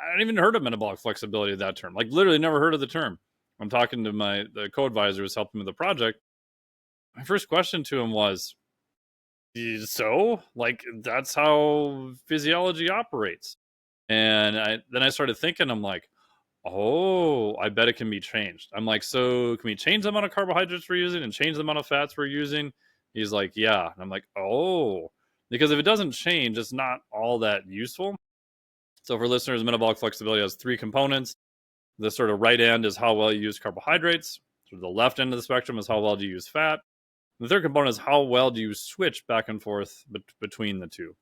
I hadn't even heard of metabolic flexibility, that term. Like literally never heard of the term. I'm talking to the co-advisor who's helping me with the project. My first question to him was, so like that's how physiology operates. And then I started thinking, I'm like, oh, I bet it can be changed. I'm like, so can we change the amount of carbohydrates we're using and change the amount of fats we're using? He's like, yeah. And I'm like, oh, because if it doesn't change, it's not all that useful. So for listeners, metabolic flexibility has three components. The sort of right end is how well you use carbohydrates. Sort of the left end of the spectrum is how well do you use fat. The third component is how well do you switch back and forth between the two.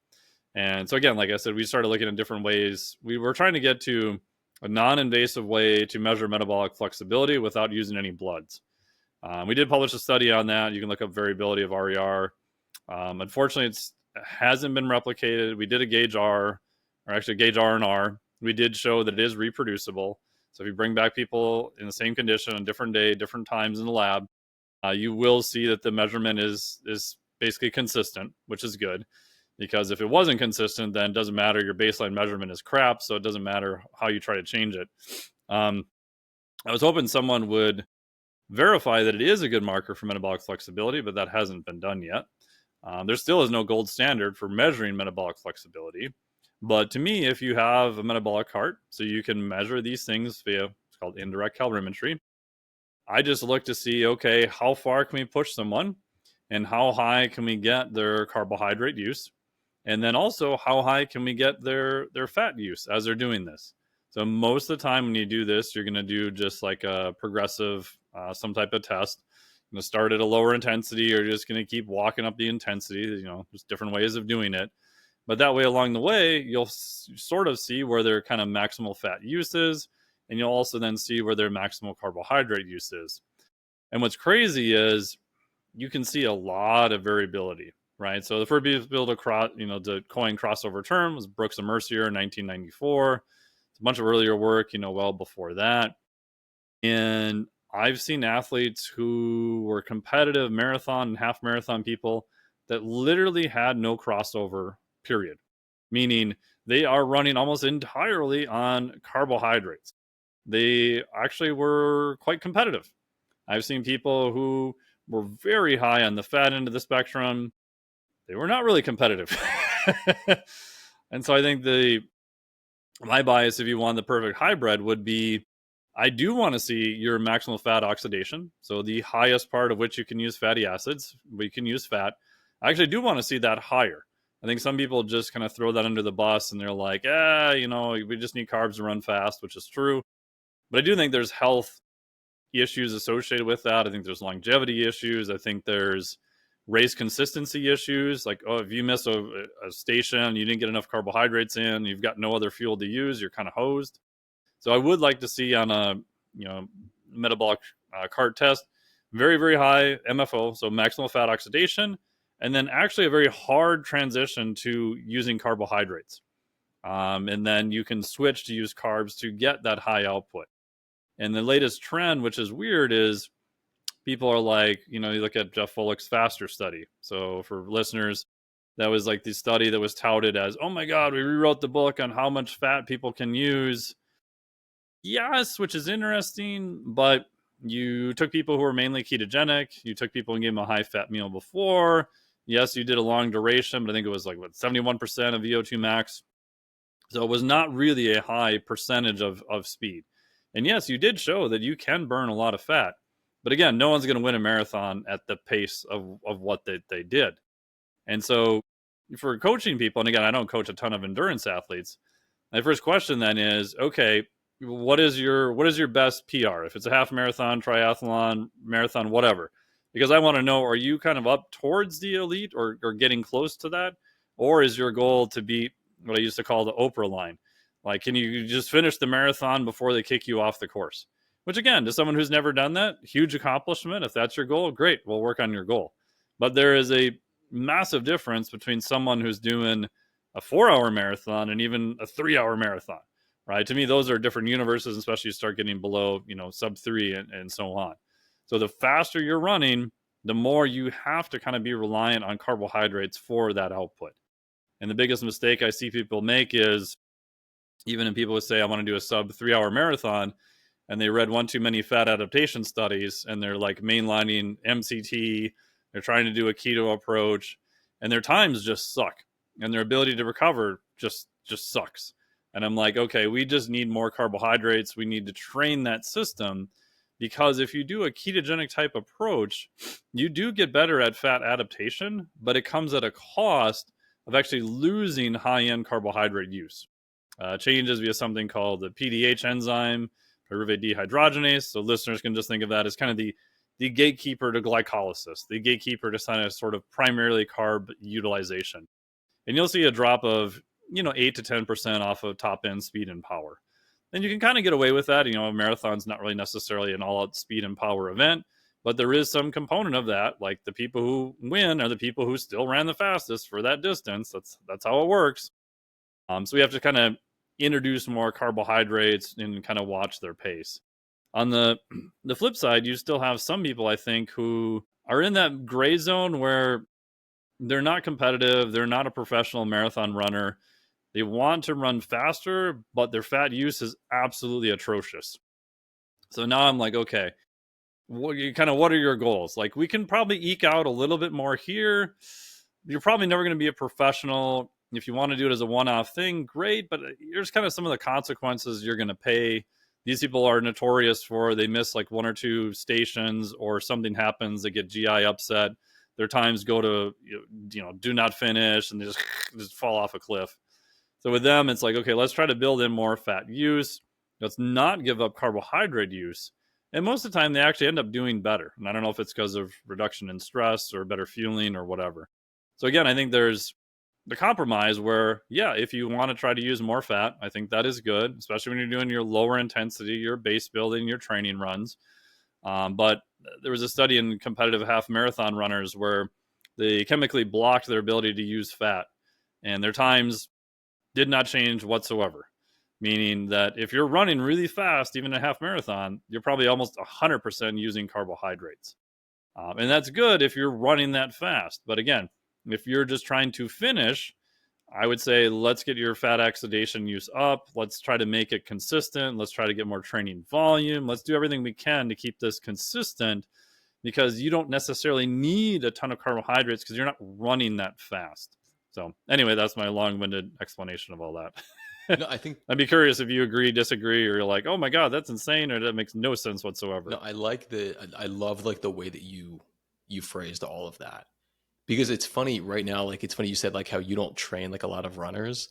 And so again, like I said, we started looking at different ways. We were trying to get to a non-invasive way to measure metabolic flexibility without using any bloods. We did publish a study on that. You can look up variability of RER. Unfortunately, it hasn't been replicated. We did a gauge R, or actually gauge R and R. We did show that it is reproducible. So if you bring back people in the same condition on different day, different times in the lab, you will see that the measurement is basically consistent, which is good. Because if it wasn't consistent, then it doesn't matter. Your baseline measurement is crap, so it doesn't matter how you try to change it. I was hoping someone would verify that it is a good marker for metabolic flexibility, but that hasn't been done yet. There still is no gold standard for measuring metabolic flexibility. But to me, if you have a metabolic cart, so you can measure these things via, it's called indirect calorimetry, I just look to see, okay, how far can we push someone and how high can we get their carbohydrate use? And then also, how high can we get their fat use as they're doing this? So most of the time when you do this, you're going to do just like a progressive, some type of test. You're going to start at a lower intensity, or you're just going to keep walking up the intensity. There's different ways of doing it. But that way, along the way, you'll sort of see where their kind of maximal fat use is, and you'll also then see where their maximal carbohydrate use is. And what's crazy is you can see a lot of variability, right? So the first people to coin crossover term was Brooks and Mercier in 1994. It's a bunch of earlier work, well before that. And I've seen athletes who were competitive marathon and half marathon people that literally had no crossover, period. Meaning they are running almost entirely on carbohydrates. They actually were quite competitive. I've seen people who were very high on the fat end of the spectrum. They were not really competitive. And so I think my bias, if you want the perfect hybrid, would be I do want to see your maximal fat oxidation. So the highest part of which you can use fatty acids, but you can use fat. I actually do want to see that higher. I think some people just kind of throw that under the bus and they're like, we just need carbs to run fast, which is true. But I do think there's health issues associated with that. I think there's longevity issues. I think there's race consistency issues. Like, if you miss a station, you didn't get enough carbohydrates in, you've got no other fuel to use, you're kind of hosed. So I would like to see on a metabolic cart test very, very high MFO, so maximal fat oxidation, and then actually a very hard transition to using carbohydrates. And then you can switch to use carbs to get that high output. And the latest trend, which is weird, is people are like, you look at Jeff Follick's faster study. So for listeners, that was like the study that was touted as, oh my God, we rewrote the book on how much fat people can use. Yes, which is interesting, but you took people who were mainly ketogenic. You took people and gave them a high fat meal before. Yes, you did a long duration, but I think it was like 71% of VO2 max. So it was not really a high percentage of speed. And yes, you did show that you can burn a lot of fat. But again, no one's going to win a marathon at the pace of what they did. And so for coaching people, and again, I don't coach a ton of endurance athletes. My first question then is, okay, what is your best PR? If it's a half marathon, triathlon, marathon, whatever. Because I want to know, are you kind of up towards the elite or getting close to that? Or is your goal to beat what I used to call the Oprah line? Like, can you just finish the marathon before they kick you off the course? Which, again, to someone who's never done that, huge accomplishment. If that's your goal, great, we'll work on your goal. But there is a massive difference between someone who's doing a 4 hour marathon and even a 3 hour marathon, right? To me, those are different universes, especially you start getting below, sub 3 and so on. So the faster you're running, the more you have to kind of be reliant on carbohydrates for that output. And the biggest mistake I see people make is, even in people who say, I want to do a sub 3 hour marathon, and they read one too many fat adaptation studies, and they're like mainlining MCT, they're trying to do a keto approach, and their times just suck. And their ability to recover just sucks. And I'm like, okay, we just need more carbohydrates. We need to train that system, because if you do a ketogenic type approach, you do get better at fat adaptation, but it comes at a cost of actually losing high end carbohydrate use. Changes via something called the PDH enzyme, pyruvate dehydrogenase. So listeners can just think of that as kind of the gatekeeper to glycolysis, the gatekeeper to sort of primarily carb utilization. And you'll see a drop of 8 to 10% off of top end speed and power. And you can kind of get away with that. A marathon's not really necessarily an all out speed and power event, but there is some component of that. Like, the people who win are the people who still ran the fastest for that distance. That's how it works. So we have to kind of introduce more carbohydrates and kind of watch their pace. On the flip side, you still have some people, I think, who are in that gray zone where they're not competitive, they're not a professional marathon runner. They want to run faster, but their fat use is absolutely atrocious. So now I'm like, okay, what are your goals? Like, we can probably eke out a little bit more here. You're probably never going to be a professional. If you want to do it as a one-off thing, great, but here's kind of some of the consequences you're going to pay. These people are notorious for, they miss like 1 or 2 stations, or something happens, they get GI upset, their times go to do not finish, and they just fall off a cliff. So with them, it's like, okay, let's try to build in more fat use. Let's not give up carbohydrate use. And most of the time, they actually end up doing better. And I don't know if it's because of reduction in stress or better fueling or whatever. So again, I think there's the compromise where, yeah, if you want to try to use more fat, I think that is good, especially when you're doing your lower intensity, your base building, your training runs. But there was a study in competitive half marathon runners where they chemically blocked their ability to use fat, and their times did not change whatsoever. Meaning that if you're running really fast, even a half marathon, you're probably almost 100% using carbohydrates. And that's good if you're running that fast. But again, if you're just trying to finish, I would say let's get your fat oxidation use up. Let's try to make it consistent. Let's try to get more training volume. Let's do everything we can to keep this consistent, because you don't necessarily need a ton of carbohydrates because you're not running that fast. So anyway, that's my long-winded explanation of all that. No, I think I'd be curious if you agree, disagree, or you're like, oh my God, that's insane, or that makes no sense whatsoever. no, I love like the way that you phrased all of that, because it's funny right now. Like, it's funny you said like how you don't train like a lot of runners,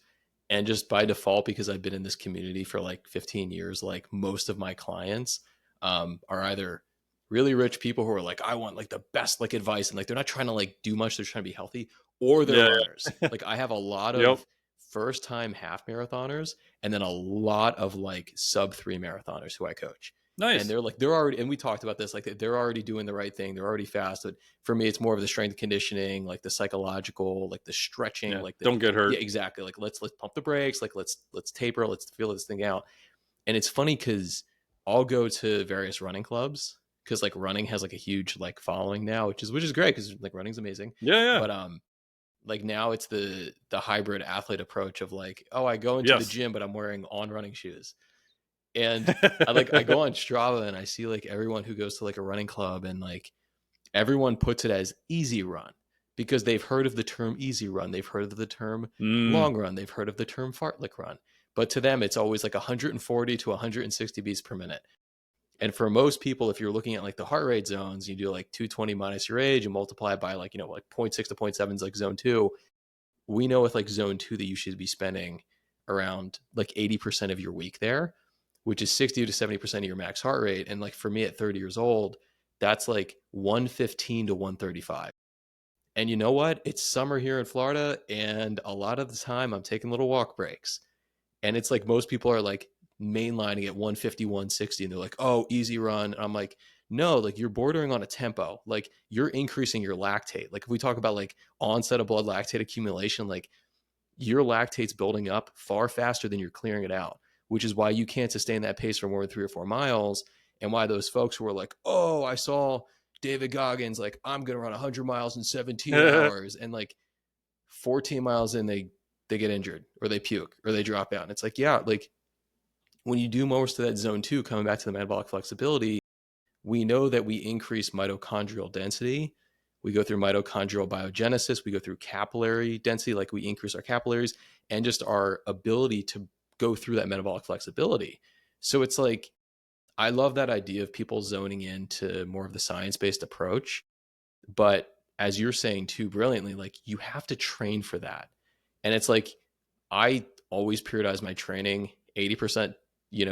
and just by default, because I've been in this community for like 15 years, like most of my clients are either really rich people who are like, I want like the best like advice, and like they're not trying to like do much, they're trying to be healthy, or they're Yeah. runners. Like, I have a lot Yep. of first time half marathoners, and then a lot of like sub 3 marathoners who I coach. And Nice. they're already, and we talked about this, like they're already doing the right thing, they're already fast. But for me, it's more of the strength conditioning, like the psychological, like the stretching, Yeah. like the, Don't get yeah, hurt. exactly, like let's pump the brakes, like let's taper, let's feel this thing out. And it's funny because I'll go to various running clubs, because like running has like a huge like following now, which is great, because like running's amazing. Yeah. Yeah. But like now it's the hybrid athlete approach of like, oh, I go into the Yes. gym but I'm wearing on running shoes. And I go on Strava and I see like everyone who goes to like a running club, and like everyone puts it as easy run, because they've heard of the term easy run, they've heard of the term Mm, long run, they've heard of the term fartlek run. But to them, it's always like 140 to 160 beats per minute. And for most people, if you're looking at like the heart rate zones, you do like 220 minus your age and multiply it by like, like 0.6 to 0.7 is like zone 2. We know with like zone 2 that you should be spending around like 80% of your week there, which is 60 to 70% of your max heart rate. And like for me at 30 years old, that's like 115 to 135. And you know what? It's summer here in Florida, and a lot of the time I'm taking little walk breaks. And it's like most people are like mainlining at 150, 160, and they're like, oh, easy run. And I'm like, no, like you're bordering on a tempo. Like you're increasing your lactate. Like if we talk about like onset of blood lactate accumulation, like your lactate's building up far faster than you're clearing it out, which is why you can't sustain that pace for more than 3 or 4 miles. And why those folks who are like, oh, I saw David Goggins, like, I'm going to run 100 miles in 17 hours. And like 14 miles in, they get injured or they puke or they drop out. And it's like, yeah, like when you do most of that zone two, coming back to the metabolic flexibility, we know that we increase mitochondrial density. We go through mitochondrial biogenesis. We go through capillary density, like we increase our capillaries and just our ability to go through that metabolic flexibility. So it's like, I love that idea of people zoning into more of the science-based approach. But as you're saying too brilliantly, like you have to train for that. And it's like, I always periodize my training 80%,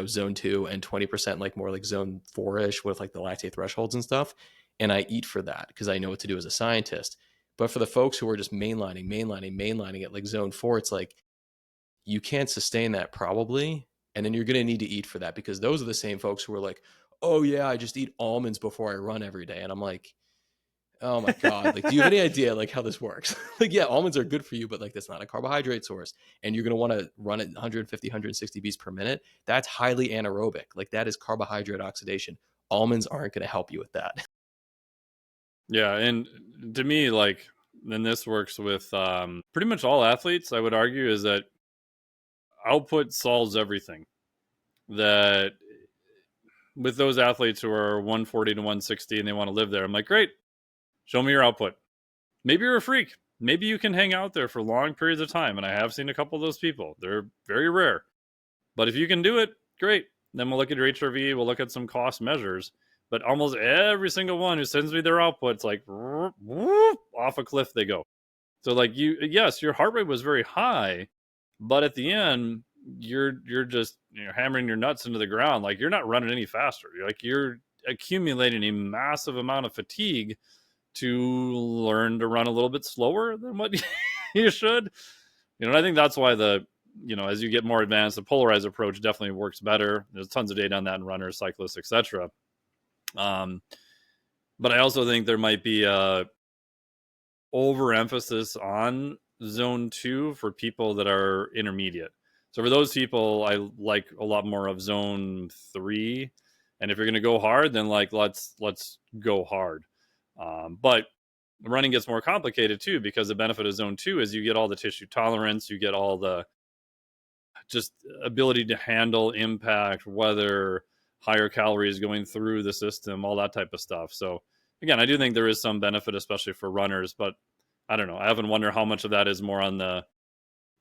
zone two and 20% like more like zone four-ish with like the lactate thresholds and stuff. And I eat for that because I know what to do as a scientist. But for the folks who are just mainlining at like zone four, it's like you can't sustain that probably. And then you're going to need to eat for that because those are the same folks who are like, oh yeah, I just eat almonds before I run every day. And I'm like, oh my God. Like, do you have any idea like how this works? Like, yeah, almonds are good for you, but like that's not a carbohydrate source. And you're going to want to run at 150, 160 beats per minute. That's highly anaerobic. Like that is carbohydrate oxidation. Almonds aren't going to help you with that. Yeah, and to me, like, then this works with pretty much all athletes. I would argue is that output solves everything. That with those athletes who are 140 to 160 and they want to live there, I'm like, great, show me your output. Maybe you're a freak. Maybe you can hang out there for long periods of time. And I have seen a couple of those people. They're very rare. But if you can do it, great. Then we'll look at your HRV. We'll look at some cost measures. But almost every single one who sends me their output, it's like off a cliff they go. So like yes, your heart rate was very high, but at the end, you're just hammering your nuts into the ground. Like you're not running any faster. You're accumulating a massive amount of fatigue to learn to run a little bit slower than what you should. And I think that's why as you get more advanced, the polarized approach definitely works better. There's tons of data on that in runners, cyclists, etc. But I also think there might be a overemphasis on zone two for people that are intermediate. So for those people, I like a lot more of zone three. And if you're going to go hard, then like let's go hard. But running gets more complicated too, because the benefit of zone two is you get all the tissue tolerance, you get all the just ability to handle impact, weather, higher calories going through the system, all that type of stuff. So again, I do think there is some benefit, especially for runners, but I don't know. I often wonder how much of that is more on the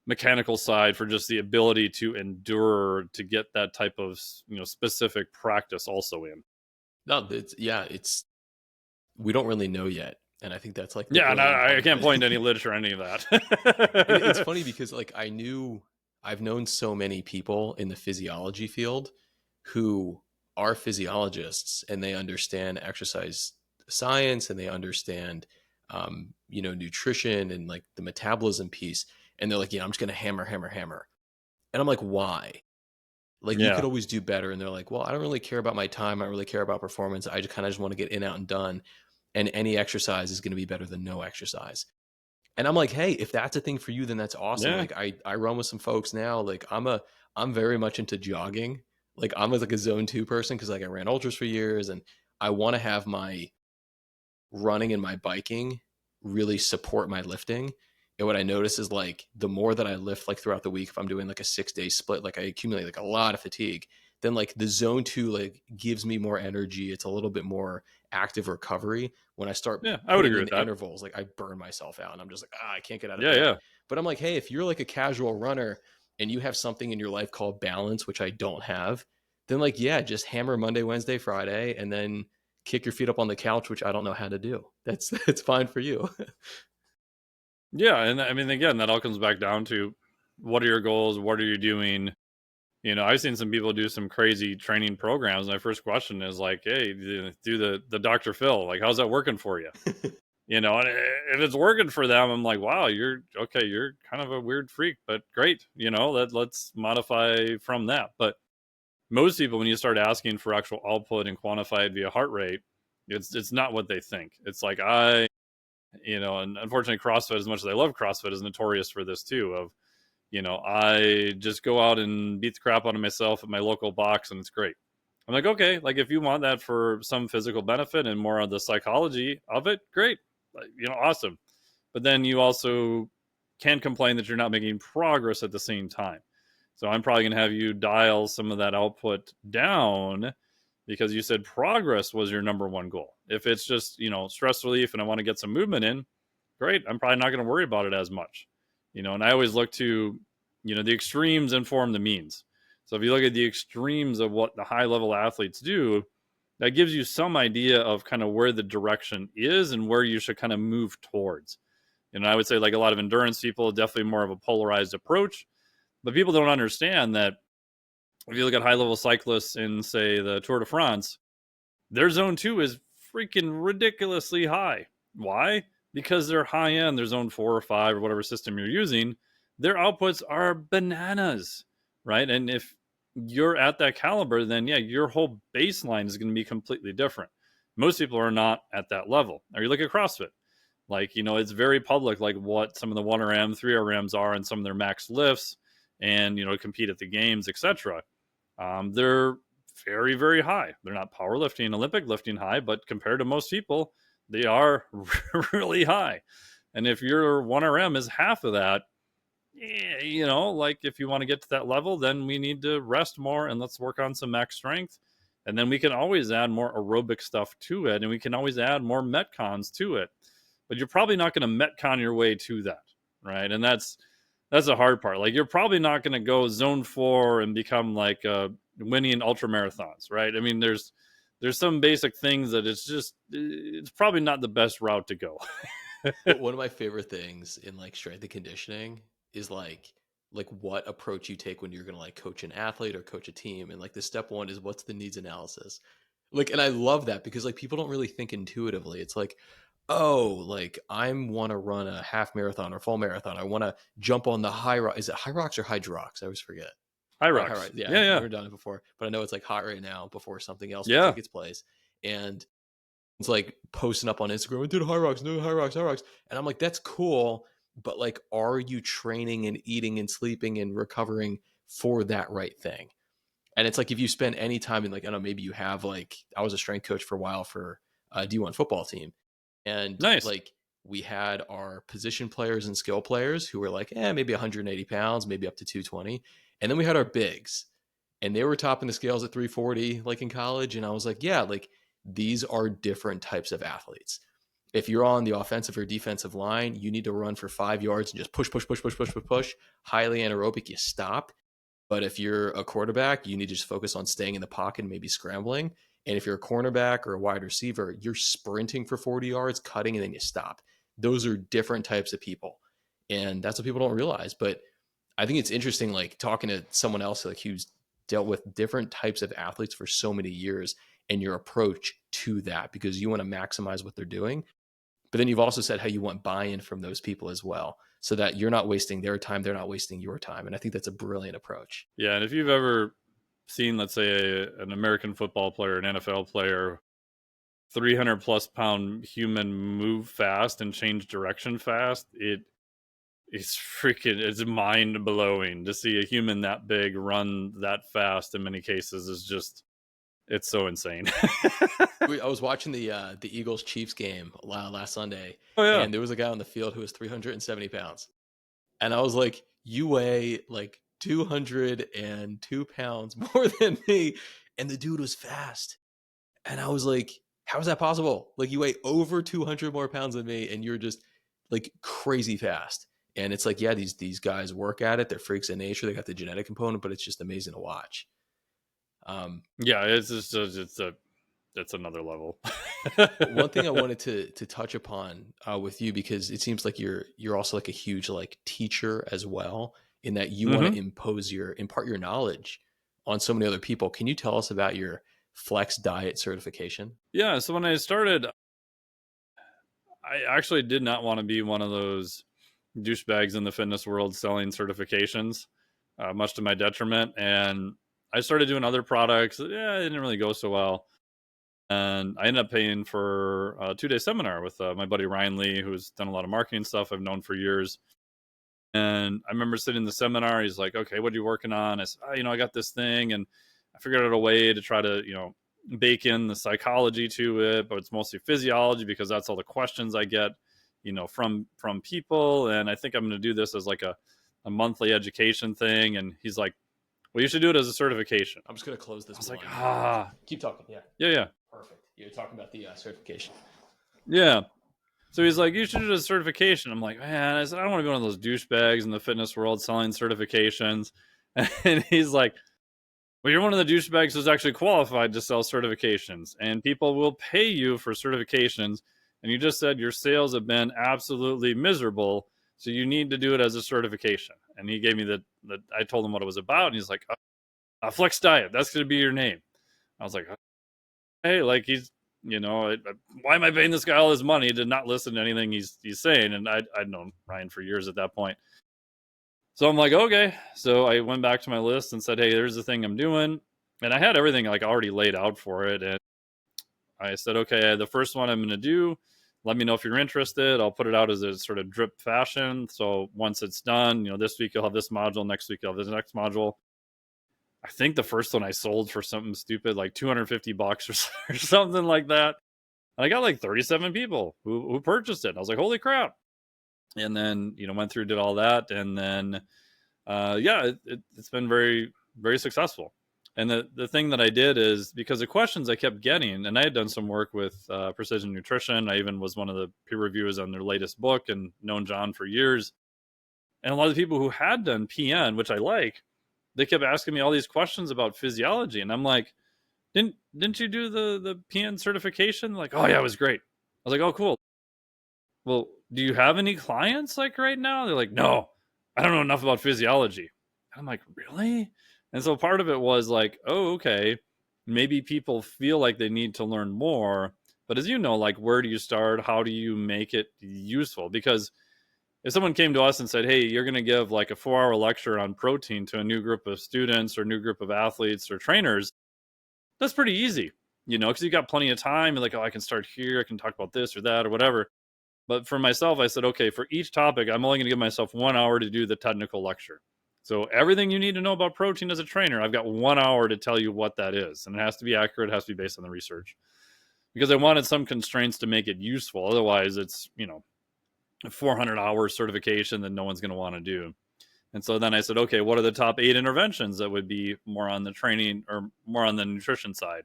mechanical side for just the ability to endure to get that type of specific practice also in. No, it's we don't really know yet. And I think that's like the Yeah, and brilliant part I of can't point to it. any literature or any of It's that. funny because like I've known so many people in the physiology field who are physiologists and they understand exercise science and they understand nutrition and like the metabolism piece. And they're like, yeah, I'm just gonna hammer. And I'm like, why? Like you could Yeah. always do better. And they're like, well, I don't really care about my time. I don't really care about performance. I just kind of just want to get in, out, and done. And any exercise is going to be better than no exercise. And I'm like, hey, if that's a thing for you, then that's awesome. Yeah. Like I run with some folks now. Like I'm very much into jogging. Like I'm like a zone two person because like I ran ultras for years and I want to have my running and my biking really support my lifting. And what I notice is like the more that I lift like throughout the week, if I'm doing like a 6 day split, like I accumulate like a lot of fatigue. Then like the zone two like gives me more energy. It's a little bit more active recovery. When I start Yeah. I would putting agree in with that. intervals, like I burn myself out and I'm just like, I can't get out of Yeah. bed. Yeah. But I'm like, hey, if you're like a casual runner and you have something in your life called balance, which I don't have, then like, yeah, just hammer Monday, Wednesday, Friday, and then kick your feet up on the couch, which I don't know how to do. That's fine for you. Yeah. And I mean, again, that all comes back down to what are your goals? What are you doing? I've seen some people do some crazy training programs. My first question is like, hey, do the Dr. Phil, like, how's that working for you? And if it's working for them, I'm like, wow, you're okay. You're kind of a weird freak, but great. Let's modify from that. But most people, when you start asking for actual output and quantify it via heart rate, it's not what they think. It's like and unfortunately, CrossFit, as much as I love CrossFit, is notorious for this too. I just go out and beat the crap out of myself at my local box, and it's great. I'm like, okay, like if you want that for some physical benefit and more on the psychology of it, great, awesome. But then you also can't complain that you're not making progress at the same time. So I'm probably going to have you dial some of that output down because you said progress was your number one goal. If it's just, stress relief and I want to get some movement in, great. I'm probably not going to worry about it as much. And I always look to, the extremes inform the means. So if you look at the extremes of what the high level athletes do, that gives you some idea of kind of where the direction is and where you should kind of move towards. I would say like a lot of endurance people, definitely more of a polarized approach, but people don't understand that if you look at high level cyclists in, say, the Tour de France, their zone two is freaking ridiculously high. Why? Because they're high end, their zone 4 or 5 or whatever system you're using, their outputs are bananas, right? And if you're at that caliber, then yeah, your whole baseline is going to be completely different. Most people are not at that level. Or you look at CrossFit, like, it's very public, like what some of the 1RM, 3RMs are and some of their max lifts and, compete at the games, etc. They're very, very high. They're not powerlifting, Olympic lifting high, but compared to most people, they are really high. And if your 1RM is half of that, yeah, like if you want to get to that level, then we need to rest more and let's work on some max strength. And then we can always add more aerobic stuff to it. And we can always add more Metcons to it. But you're probably not going to Metcon your way to that. Right. And that's the hard part. Like you're probably not going to go zone 4 and become like winning ultra marathons. Right. I mean, there's some basic things that it's probably not the best route to go. One of my favorite things in like strength and conditioning is like what approach you take when you're going to like coach an athlete or coach a team. And like the step one is what's the needs analysis. Like, and I love that because like people don't really think intuitively. It's like, oh, like I want to run a half marathon or full marathon. I want to jump on the high rock. Is it high rocks or high rocks? I always forget. High Right, high rocks. rocks. Yeah, Yeah. I've Yeah. never done it before, but I know it's like hot right now before something else will Yeah. take its place. And it's like posting up on Instagram, I did high rocks, no high rocks, high rocks. And I'm like, that's cool. But like, are you training and eating and sleeping and recovering for that right thing? And it's like, if you spend any time in like, I don't know, maybe you have like, I was a strength coach for a while for a D1 football team. And Nice. like, we had our position players and skill players who were like, maybe 180 pounds, maybe up to 220. And then we had our bigs and they were topping the scales at 340 like in college. And I was like, yeah, like these are different types of athletes. If you're on the offensive or defensive line, you need to run for 5 yards and just push, push, push, push, push, push, push. Highly anaerobic, you stop. But if you're a quarterback, you need to just focus on staying in the pocket and maybe scrambling. And if you're a cornerback or a wide receiver, you're sprinting for 40 yards, cutting, and then you stop. Those are different types of people. And that's what people don't realize. But I think it's interesting, like talking to someone else like who's dealt with different types of athletes for so many years and your approach to that because you want to maximize what they're doing. But then you've also said how you want buy-in from those people as well, so that you're not wasting their time, they're not wasting your time. And I think that's a brilliant approach. Yeah. And if you've ever seen, let's say, an American football player, an NFL player, 300 plus pound human move fast and change direction fast, it's mind blowing to see a human that big run that fast. In many cases, is just it's so insane. I was watching the Eagles Chiefs game last Sunday, Oh yeah, and there was a guy on the field who was 370 pounds, and I was like, "You weigh like 202 pounds more than me," and the dude was fast, and I was like, "How is that possible? Like you weigh over 200 more pounds than me, and you're just like crazy fast." And it's like, yeah, these guys work at it. They're freaks in nature. They got the genetic component, but it's just amazing to watch. Um, yeah. It's another level. One thing I wanted to touch upon with you because it seems like you're also like a huge like teacher as well in that you want to Hmm. impart your knowledge on so many other people. Can you tell us about your flex diet certification? Yeah. So when I started, I actually did not want to be one of those douchebags in the fitness world selling certifications, much to my detriment. And I started doing other products. Yeah, it didn't really go so well. And I ended up paying for a 2-day seminar with my buddy Ryan Lee, who's done a lot of marketing stuff I've known for years. And I remember sitting in the seminar. He's like, "Okay, what are you working on?" I said, I got this thing, and I figured out a way to try to, bake in the psychology to it, but it's mostly physiology because that's all the questions I get, from people. And I think I'm going to do this as like a monthly education thing. And he's like, "Well, you should do it as a certification." I'm just going to close I this was like, blind. Keep talking. Yeah. yeah, yeah, Perfect. You're talking about the certification. yeah. So he's like, "You should do a certification." I'm like, "Man," I said, "I don't want to be one of those douchebags in the fitness world selling certifications." And he's like, "Well, you're one of the douchebags who's actually qualified to sell certifications, and people will pay you for certifications. And you just said your sales have been absolutely miserable, so you need to do it as a certification." And he gave me the I told him what it was about, and he's like, "Flex Diet, that's going to be your name." I was like, "Hey, like he's, why am I paying this guy all this money to not listen to anything he's saying?" And I'd known Ryan for years at that point. So I'm like, okay. So I went back to my list and said, "Hey, there's the thing I'm doing." And I had everything like already laid out for it. And I said, "Okay, the first one I'm going to do, let me know if you're interested. I'll put it out as a sort of drip fashion. So once it's done, this week you'll have this module, next week you'll have this next module." I think the first one I sold for something stupid like $250 or something like that. And I got like 37 people who purchased it. And I was like, "Holy crap." And then, went through, did all that. And then yeah, it's been very, very successful. And the thing that I did is because the questions I kept getting, and I had done some work with Precision Nutrition. I even was one of the peer reviewers on their latest book and known John for years. And a lot of the people who had done PN, which I like, they kept asking me all these questions about physiology. And I'm like, didn't you do the PN certification? Like, "Oh yeah, it was great." I was like, "Oh, cool. Well, do you have any clients like right now?" They're like, "No, I don't know enough about physiology." I'm like, "Really?" And so part of it was like, "Oh, okay. Maybe people feel like they need to learn more." But as you know, like, where do you start? How do you make it useful? Because if someone came to us and said, "Hey, you're going to give like a 4-hour lecture on protein to a new group of students or new group of athletes or trainers," that's pretty easy, because you got plenty of time. You're like, "Oh, I can start here. I can talk about this or that or whatever." But for myself, I said, "Okay, for each topic, I'm only going to give myself 1 hour to do the technical lecture. So everything you need to know about protein as a trainer, I've got 1 hour to tell you what that is. And it has to be accurate. It has to be based on the research." Because I wanted some constraints to make it useful. Otherwise, it's, a 400-hour certification that no one's going to want to do. And so then I said, "Okay, what are the top 8 interventions that would be more on the training or more on the nutrition side?"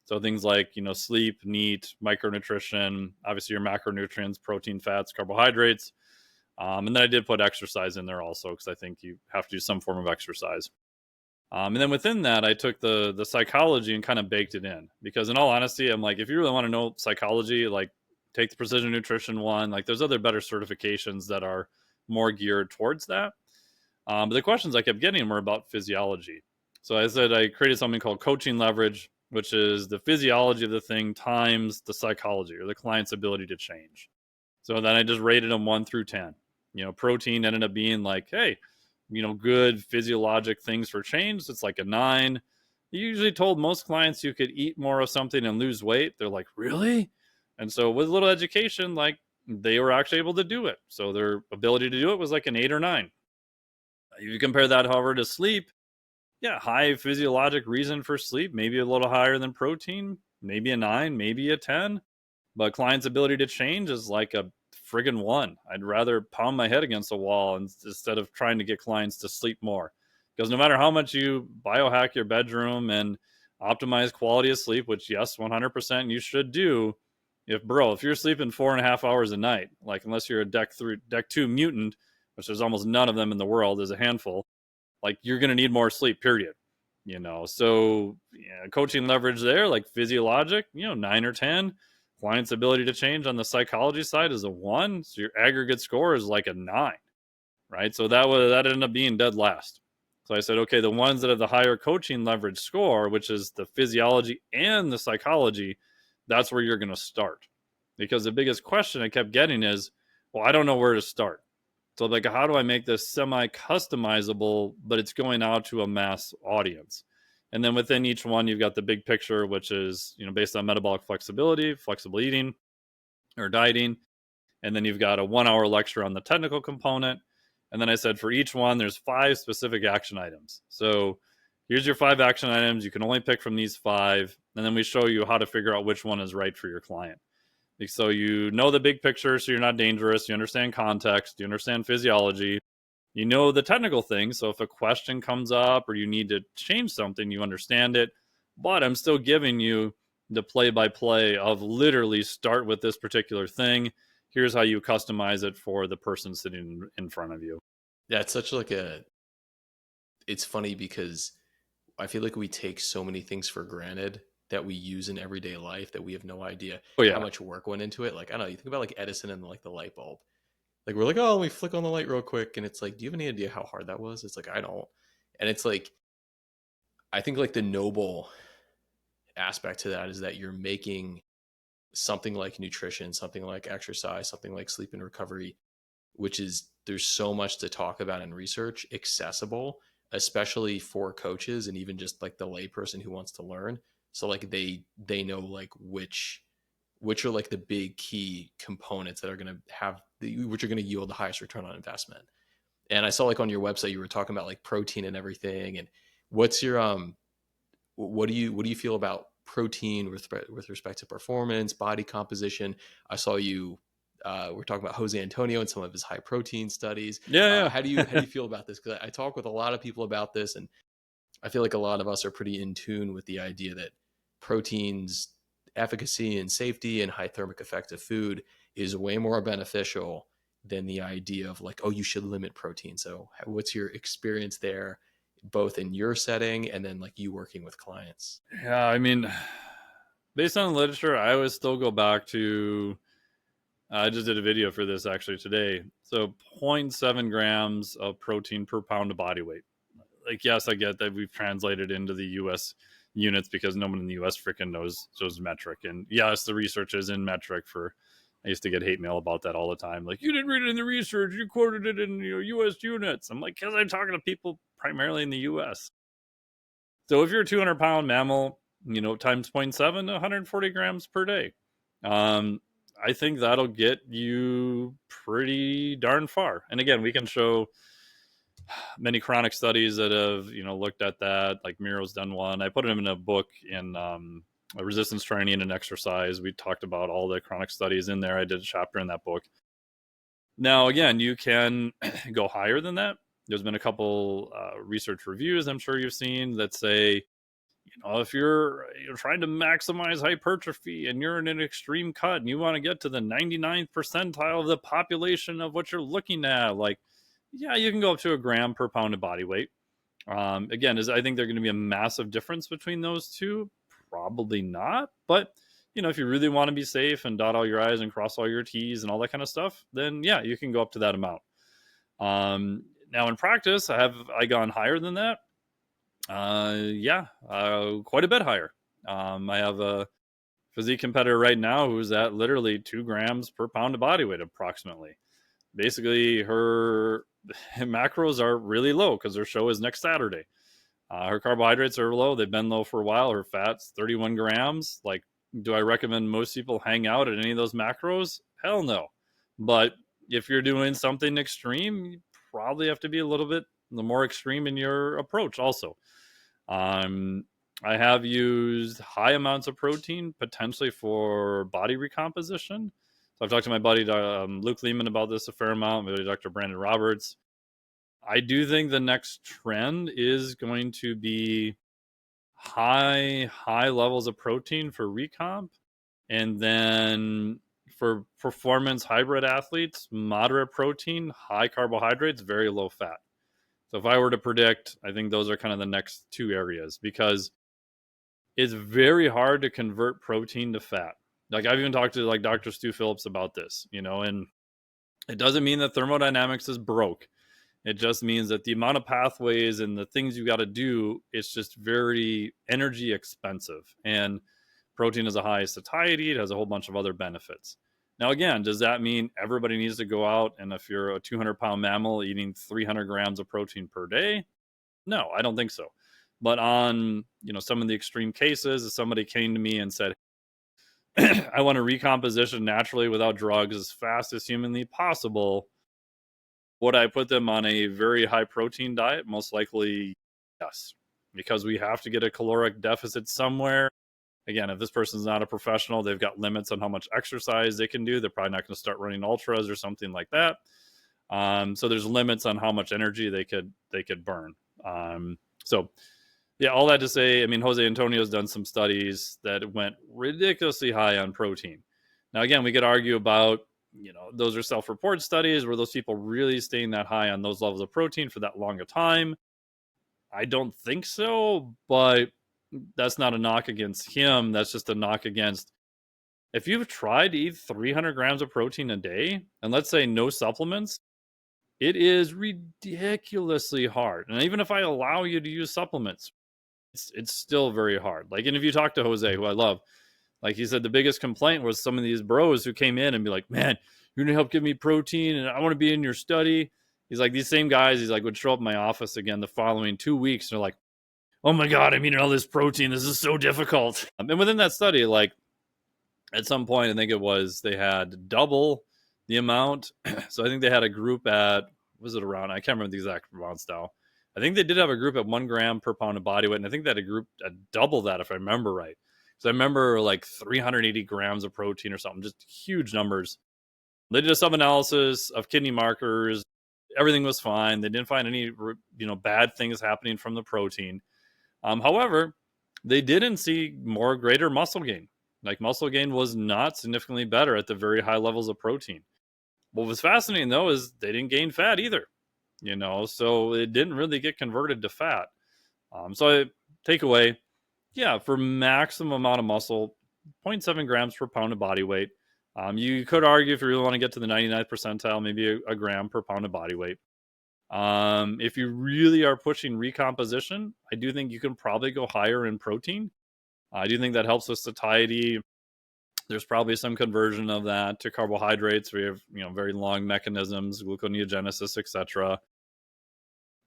So things like, sleep, NEAT, micronutrition, obviously your macronutrients, protein, fats, carbohydrates. And then I did put exercise in there also because I think you have to do some form of exercise. And then within that, I took the psychology and kind of baked it in because, in all honesty, I'm like, if you really want to know psychology, like take the precision nutrition one. Like there's other better certifications that are more geared towards that. But the questions I kept getting were about physiology. So I said I created something called coaching leverage, which is the physiology of the thing times the psychology or the client's ability to change. So then I just rated them 1 through 10. Protein ended up being like, hey, good physiologic things for change. It's like a 9. You usually told most clients you could eat more of something and lose weight. They're like, "Really?" And so with a little education, like they were actually able to do it. So their ability to do it was like an 8 or 9. If you compare that, however, to sleep, yeah, high physiologic reason for sleep, maybe a little higher than protein, maybe a 9, maybe a 10. But client's ability to change is like a friggin' 1. I'd rather pound my head against a wall instead of trying to get clients to sleep more. Because no matter how much you biohack your bedroom and optimize quality of sleep, which, yes, 100% you should do, if you're sleeping 4.5 hours a night, like unless you're a deck 2 mutant, which there's almost none of them in the world, there's a handful, like you're going to need more sleep, period. So yeah, coaching leverage there, like physiologic, 9 or 10. Client's ability to change on the psychology side is a 1. So your aggregate score is like a 9, right? So that ended up being dead last. So I said, okay, the ones that have the higher coaching leverage score, which is the physiology and the psychology, that's where you're going to start. because the biggest question I kept getting is, well, I don't know where to start. So like, how do I make this semi-customizable, but it's going out to a mass audience? And then within each one, you've got the big picture, which is, based on metabolic flexibility, flexible eating or dieting. And then you've got a 1 hour lecture on the technical component. And then I said for each one, there's 5 specific action items. So here's your 5 action items. You can only pick from these 5. And then we show you how to figure out which one is right for your client. So you know the big picture, so you're not dangerous. You understand context. You understand physiology. You know the technical things. So if a question comes up or you need to change something, you understand it. But I'm still giving you the play-by-play of literally start with this particular thing. Here's how you customize it for the person sitting in front of you. Yeah, it's such like a it's funny because I feel like we take so many things for granted that we use in everyday life that we have no idea Oh how yeah. much work went into it. Like, I don't know, you think about like Edison and like the light bulb. Like, we're like, oh, let me flick on the light real quick. And it's like, do you have any idea how hard that was? It's like, I don't. And it's like, I think like the noble aspect to that is that you're making something like nutrition, something like exercise, something like sleep and recovery, which is there's so much to talk about in research, accessible, especially for coaches and even just like the layperson who wants to learn. So like they know like which are like the big key components that are going to which are going to yield the highest return on investment. And I saw like on your website you were talking about like protein and everything. And what's your what do you feel about protein with respect to performance, body composition? I saw you we're talking about Jose Antonio and some of his high protein studies. Yeah, How do you yeah. feel about this? Because I talk with a lot of people about this, and I feel like a lot of us are pretty in tune with the idea that protein's efficacy and safety and high thermic effect of food is way more beneficial than the idea of like, oh, you should limit protein. So what's your experience there, both in your setting and then like you working with clients? Yeah, I mean, based on the literature, I always still go back to, I just did a video for this actually today. So zero point 0.7 grams of protein per pound of body weight. Like, yes, I get that we've translated into the US units because no one in the US freaking knows metric. And yes, the research is in metric for, I used to get hate mail about that all the time. Like, you didn't read it in the research, you quoted it in US units. I'm like, because I'm talking to people primarily in the US. So if you're a 200-pound mammal, times 0.7, 140 grams per day. I think that'll get you pretty darn far. And again, we can show many chronic studies that have looked at that. Like Miro's done one. I put him in a book in resistance training and exercise. We talked about all the chronic studies in there. I did a chapter in that book. Now again, you can go higher than that. There's been a couple research reviews I'm sure you've seen that say, if you're trying to maximize hypertrophy and you're in an extreme cut and you want to get to the 99th percentile of the population of what you're looking at, like, yeah, you can go up to a gram per pound of body weight. Again, I think there's going to be a massive difference between those two? Probably not. But, if you really want to be safe and dot all your I's and cross all your T's and all that kind of stuff, then yeah, you can go up to that amount. Now in practice, have I gone higher than that? Yeah, quite a bit higher. I have a physique competitor right now who's at literally 2 grams per pound of body weight, approximately. Basically, her macros are really low because her show is next Saturday. Her carbohydrates are low. They've been low for a while. Her fat's 31 grams. Like, do I recommend most people hang out at any of those macros? Hell no. But if you're doing something extreme, you probably have to be a little bit the more extreme in your approach also. Um, I have used high amounts of protein potentially for body recomposition. So I've talked to my buddy Luke Lehman about this a fair amount, maybe Dr. Brandon Roberts. I do think the next trend is going to be high levels of protein for recomp, and then for performance hybrid athletes, moderate protein, high carbohydrates, very low fat. So if I were to predict, I think those are kind of the next two areas because it's very hard to convert protein to fat. Like, I've even talked to like Dr. Stu Phillips about this, and it doesn't mean that thermodynamics is broke. It just means that the amount of pathways and the things you got to do, it's just very energy expensive. And protein is a high satiety. It has a whole bunch of other benefits. Now, again, does that mean everybody needs to go out and if you're a 200-pound mammal eating 300 grams of protein per day? No, I don't think so. But on, some of the extreme cases, if somebody came to me and said, I want to recomposition naturally without drugs as fast as humanly possible, would I put them on a very high protein diet? Most likely, yes, because we have to get a caloric deficit somewhere. Again, if this person's not a professional, they've got limits on how much exercise they can do. They're probably not going to start running ultras or something like that. So there's limits on how much energy they could burn. So yeah, all that to say, I mean, Jose Antonio's done some studies that went ridiculously high on protein. Now, again, we could argue about, those are self-report studies. Were those people really staying that high on those levels of protein for that long a time? I don't think so, but that's not a knock against him. That's just a knock against if you've tried to eat 300 grams of protein a day, and let's say no supplements, it is ridiculously hard. And even if I allow you to use supplements, it's still very hard. Like, and if you talk to Jose, who I love, like he said, the biggest complaint was some of these bros who came in and be like, man, you're gonna help give me protein and I want to be in your study. He's like, these same guys, he's like, would show up in my office again the following 2 weeks. And they're like, oh my God, I'm eating all this protein. This is so difficult. And within that study, like at some point, I think it was, they had double the amount. So I think they had a group at, was it around? I can't remember the exact amounts now. I think they did have a group at 1 gram per pound of body weight. And I think they had a group at double that, if I remember right. So I remember like 380 grams of protein or something, just huge numbers. They did a sub analysis of kidney markers. Everything was fine. They didn't find any, bad things happening from the protein. However, they didn't see greater muscle gain. Like muscle gain was not significantly better at the very high levels of protein. What was fascinating though is they didn't gain fat either. So it didn't really get converted to fat. So takeaway, yeah, for maximum amount of muscle, 0.7 grams per pound of body weight. You could argue if you really want to get to the 99th percentile, maybe a gram per pound of body weight. If you really are pushing recomposition, I do think you can probably go higher in protein. I do think that helps with satiety. There's probably some conversion of that to carbohydrates. We have, very long mechanisms, gluconeogenesis, etc.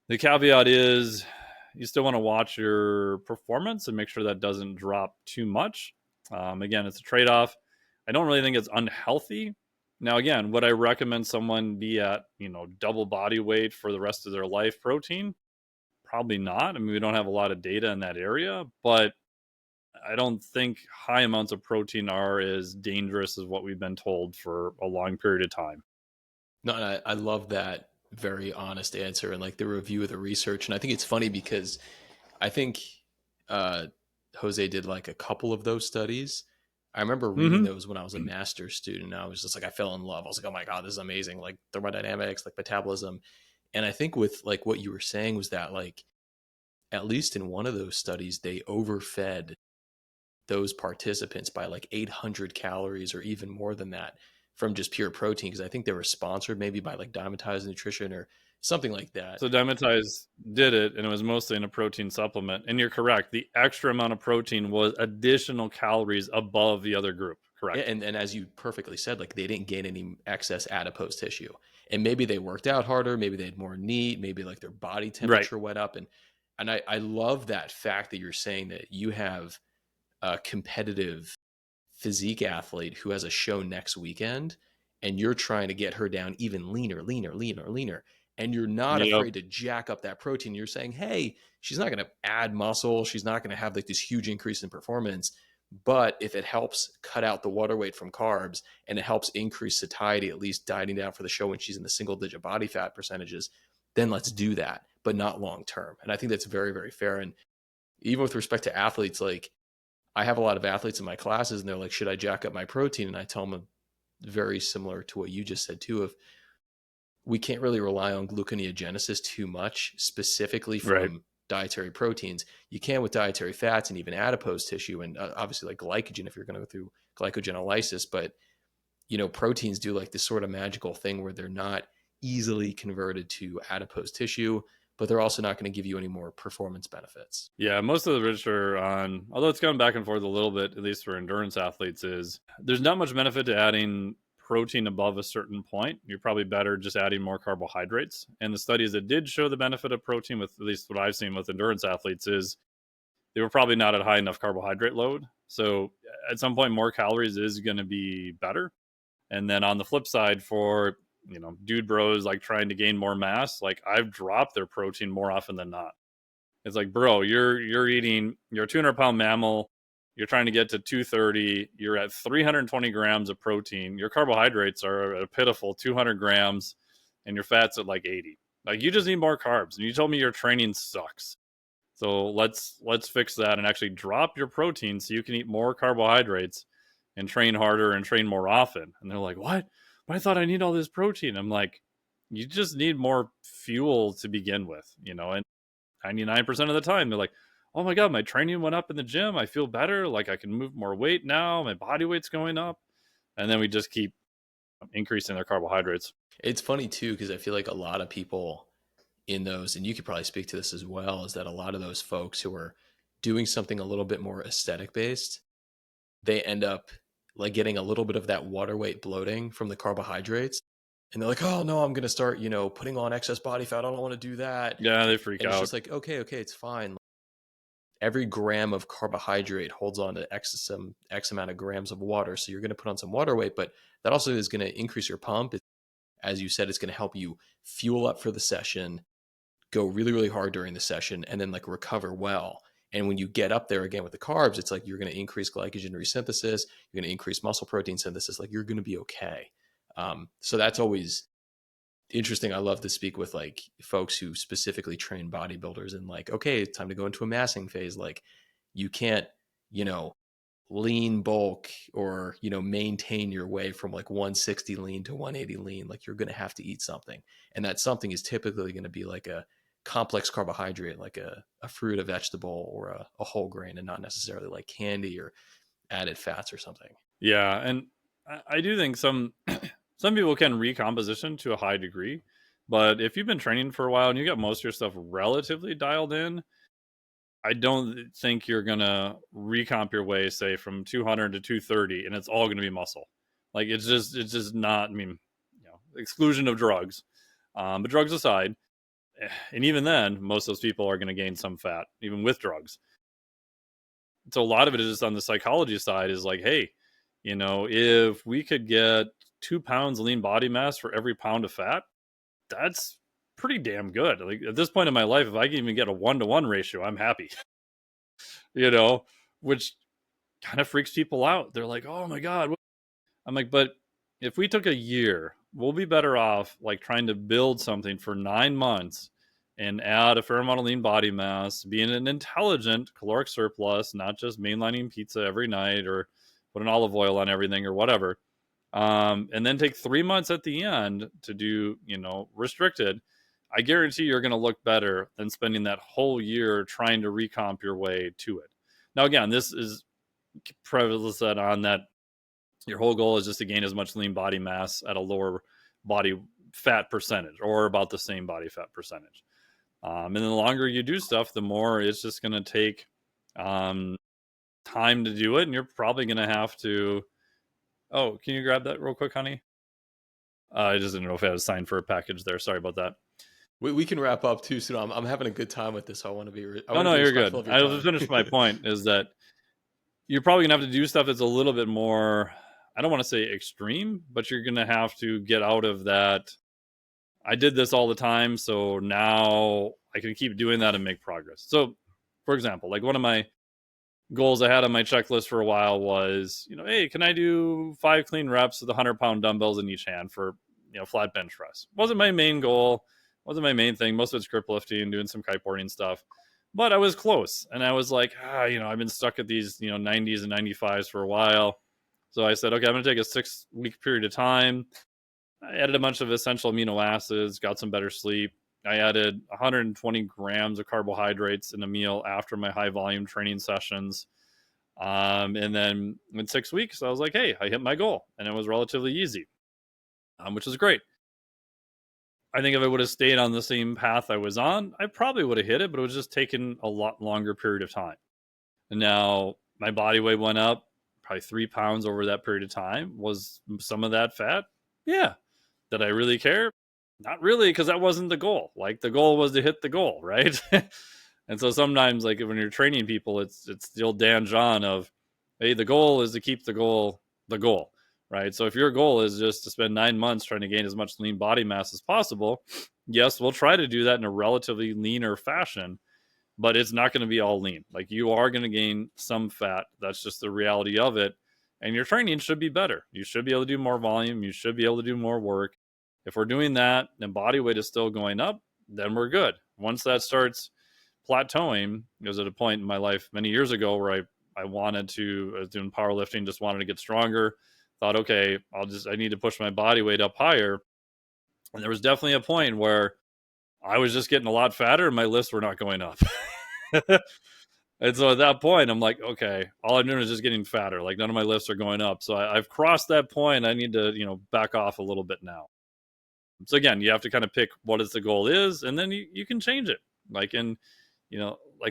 The caveat is you still want to watch your performance and make sure that doesn't drop too much. Again, it's a trade-off. I don't really think it's unhealthy. Now, again, would I recommend someone be at, double body weight for the rest of their life protein? Probably not. I mean, we don't have a lot of data in that area, but I don't think high amounts of protein are as dangerous as what we've been told for a long period of time. No, and I love that very honest answer and like the review of the research. And I think it's funny because I think uh, Jose did like a couple of those studies. I remember reading Mm-hmm. those when I was a master's student. I was just like, I fell in love. I was like, oh my God, this is amazing. Like thermodynamics, like metabolism. And I think with like what you were saying was that like, at least in one of those studies, they overfed those participants by like 800 calories or even more than that from just pure protein. Cause I think they were sponsored maybe by like Dymatize Nutrition or something like that. So Dymatize did it, and it was mostly in a protein supplement. And you're correct. The extra amount of protein was additional calories above the other group. Yeah, Correct. and as you perfectly said, like they didn't gain any excess adipose tissue. And maybe they worked out harder, maybe they had more NEAT, maybe like their body Right. temperature went up. And I love that fact that you're saying that you have a competitive physique athlete who has a show next weekend and you're trying to get her down even leaner, leaner, leaner, leaner. And you're not Yep. afraid to jack up that protein. You're saying, hey, she's not going to add muscle. She's not going to have like this huge increase in performance. But if it helps cut out the water weight from carbs and it helps increase satiety, at least dieting down for the show when she's in the single digit body fat percentages, then let's do that, but not long term. And I think that's very, very fair. And even with respect to athletes, like I have a lot of athletes in my classes and they're like, should I jack up my protein? And I tell them very similar to what you just said too, of we can't really rely on gluconeogenesis too much, specifically Right. from dietary proteins. You can with dietary fats and even adipose tissue, and obviously like glycogen if you're going to go through glycogenolysis. But proteins do like this sort of magical thing where they're not easily converted to adipose tissue, but they're also not going to give you any more performance benefits. Yeah, most of the literature although it's gone back and forth a little bit, at least for endurance athletes, is there's not much benefit to adding protein above a certain point, you're probably better just adding more carbohydrates. And the studies that did show the benefit of protein, with at least what I've seen with endurance athletes, is they were probably not at high enough carbohydrate load. So at some point, more calories is going to be better. And then on the flip side, for dude bros like trying to gain more mass, like I've dropped their protein more often than not. It's like, bro, you're eating, you're a 200-pound mammal, you're trying to get to 230, you're at 320 grams of protein, your carbohydrates are a pitiful 200 grams, and your fat's at like 80. Like, you just need more carbs, and you told me your training sucks. So let's fix that and actually drop your protein so you can eat more carbohydrates and train harder and train more often. And they're like, what? But I thought I need all this protein. I'm like, you just need more fuel to begin with, and 99% of the time they're like, oh my God, my training went up in the gym. I feel better. Like, I can move more weight now. My body weight's going up. And then we just keep increasing their carbohydrates. It's funny too, because I feel like a lot of people in those, and you could probably speak to this as well, is that a lot of those folks who are doing something a little bit more aesthetic based, they end up like getting a little bit of that water weight bloating from the carbohydrates. And they're like, oh no, I'm going to start, putting on excess body fat. I don't want to do that. Yeah, they freak And it's out. just like, okay, it's fine. Every gram of carbohydrate holds on to X amount of grams of water. So you're going to put on some water weight, but that also is going to increase your pump. As you said, it's going to help you fuel up for the session, go really, really hard during the session, and then like recover well. And when you get up there again with the carbs, it's like you're going to increase glycogen resynthesis, you're going to increase muscle protein synthesis, like you're going to be okay. So that's always interesting. I love to speak with like folks who specifically train bodybuilders and like, okay, it's time to go into a massing phase. Like, you can't, you know, lean bulk or, maintain your way from like 160 lean to 180 lean. Like, you're going to have to eat something. And that something is typically going to be like a complex carbohydrate, like a fruit, a vegetable, or a whole grain, and not necessarily like candy or added fats or something. Yeah. And I do think some people can recomposition to a high degree, but if you've been training for a while and you got most of your stuff relatively dialed in, I don't think you're gonna recomp your way, say, from 200 to 230, and it's all gonna be muscle. Like, it's just not. I mean, exclusion of drugs, but drugs aside, and even then, most of those people are gonna gain some fat, even with drugs. So a lot of it is just on the psychology side. Is like, hey, if we could get 2 pounds lean body mass for every pound of fat, that's pretty damn good. Like, at this point in my life, if I can even get a 1-to-1 ratio, I'm happy. Which kind of freaks people out. They're like, oh my God. I'm like, but if we took a year, we'll be better off like trying to build something for 9 months and add a fair amount of lean body mass, being an intelligent caloric surplus, not just mainlining pizza every night or put an olive oil on everything or whatever. And then take 3 months at the end to do, restricted. I guarantee you're going to look better than spending that whole year trying to recomp your way to it. Now, again, this is prevalent on that your whole goal is just to gain as much lean body mass at a lower body fat percentage or about the same body fat percentage. And then the longer you do stuff, the more it's just going to take time to do it. And you're probably going to have to. Oh, can you grab that real quick, honey? I just didn't know if I had a sign for a package there. Sorry about that. We can wrap up too soon. I'm having a good time with this. So I want to be No, you're respectful good. of your I was time. finished my point is that you're probably gonna have to do stuff that's a little bit more, I don't want to say extreme, but you're gonna have to get out of that. I did this all the time, so now I can keep doing that and make progress. So, for example, like one of my goals I had on my checklist for a while was, hey, can I do 5 clean reps with 100-pound dumbbells in each hand for, flat bench press? Wasn't my main goal, wasn't my main thing. Most of it's grip lifting, doing some kiteboarding stuff. But I was close, and I was like, I've been stuck at these, 90s and 95s for a while. So I said, okay, I'm going to take a 6-week period of time. I added a bunch of essential amino acids, got some better sleep. I added 120 grams of carbohydrates in a meal after my high volume training sessions. And then in 6 weeks, I was like, hey, I hit my goal, and it was relatively easy, which is great. I think if I would have stayed on the same path I was on, I probably would have hit it, but it was just taking a lot longer period of time. And now my body weight went up probably 3 pounds over that period of time. Was some of that fat? Yeah. Did I really care? Not really, because that wasn't the goal. Like the goal was to hit the goal, right? And so sometimes, like when you're training people, it's the old Dan John of, hey, the goal is to keep the goal, right? So if your goal is just to spend 9 months trying to gain as much lean body mass as possible, yes, we'll try to do that in a relatively leaner fashion, but it's not going to be all lean. Like you are going to gain some fat. That's just the reality of it. And your training should be better. You should be able to do more volume. You should be able to do more work. If we're doing that and body weight is still going up, then we're good. Once that starts plateauing, I was at a point in my life many years ago where I wanted to, I was doing powerlifting, just wanted to get stronger. Thought, okay, I need to push my body weight up higher. And there was definitely a point where I was just getting a lot fatter and my lifts were not going up. And so at that point, I'm like, okay, all I'm doing is just getting fatter. Like none of my lifts are going up. So I've crossed that point. I need to, back off a little bit now. So again, you have to kind of pick what is the goal is, and then you can change it. Like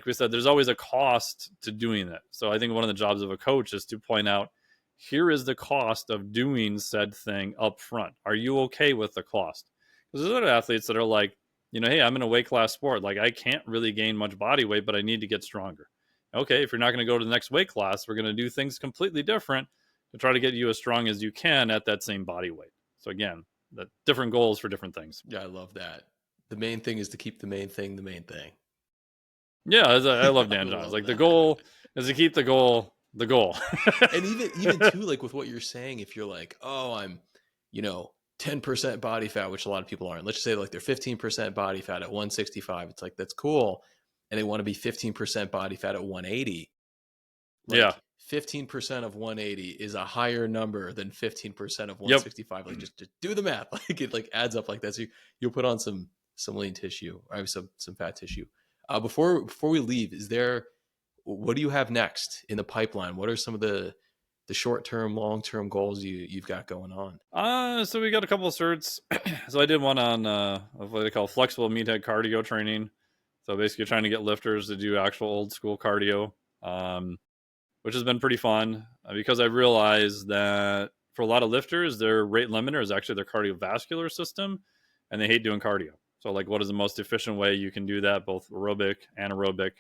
we said, there's always a cost to doing it. So I think one of the jobs of a coach is to point out, here is the cost of doing said thing up front. Are you okay with the cost? Because there's other athletes that are like, hey, I'm in a weight class sport. Like I can't really gain much body weight, but I need to get stronger. Okay, if you're not going to go to the next weight class, we're going to do things completely different to try to get you as strong as you can at that same body weight. So again, the different goals for different things. Yeah, I love that. The main thing is to keep the main thing the main thing. Yeah, I love I Dan Johns. love Like the that. goal is to keep the goal. And even too, like with what you're saying, if you're like, oh, I'm, 10% body fat, which a lot of people aren't. Let's just say like they're 15% body fat at 165. It's like that's cool. And they want to be 15% body fat at 180. Yeah. Like 15% of 180 is a higher number than 15% of Yep. 165. Like just do the math. Like it like adds up like that. So you'll put on some lean tissue or some fat tissue. Before we leave, what do you have next in the pipeline? What are some of the short term, long term goals you've got going on? So we got a couple of certs. So I did one on of what they call flexible meathead cardio training. So basically trying to get lifters to do actual old school cardio, which has been pretty fun because I realized that for a lot of lifters, their rate limiter is actually their cardiovascular system, and they hate doing cardio. So like, what is the most efficient way you can do that, both aerobic, anaerobic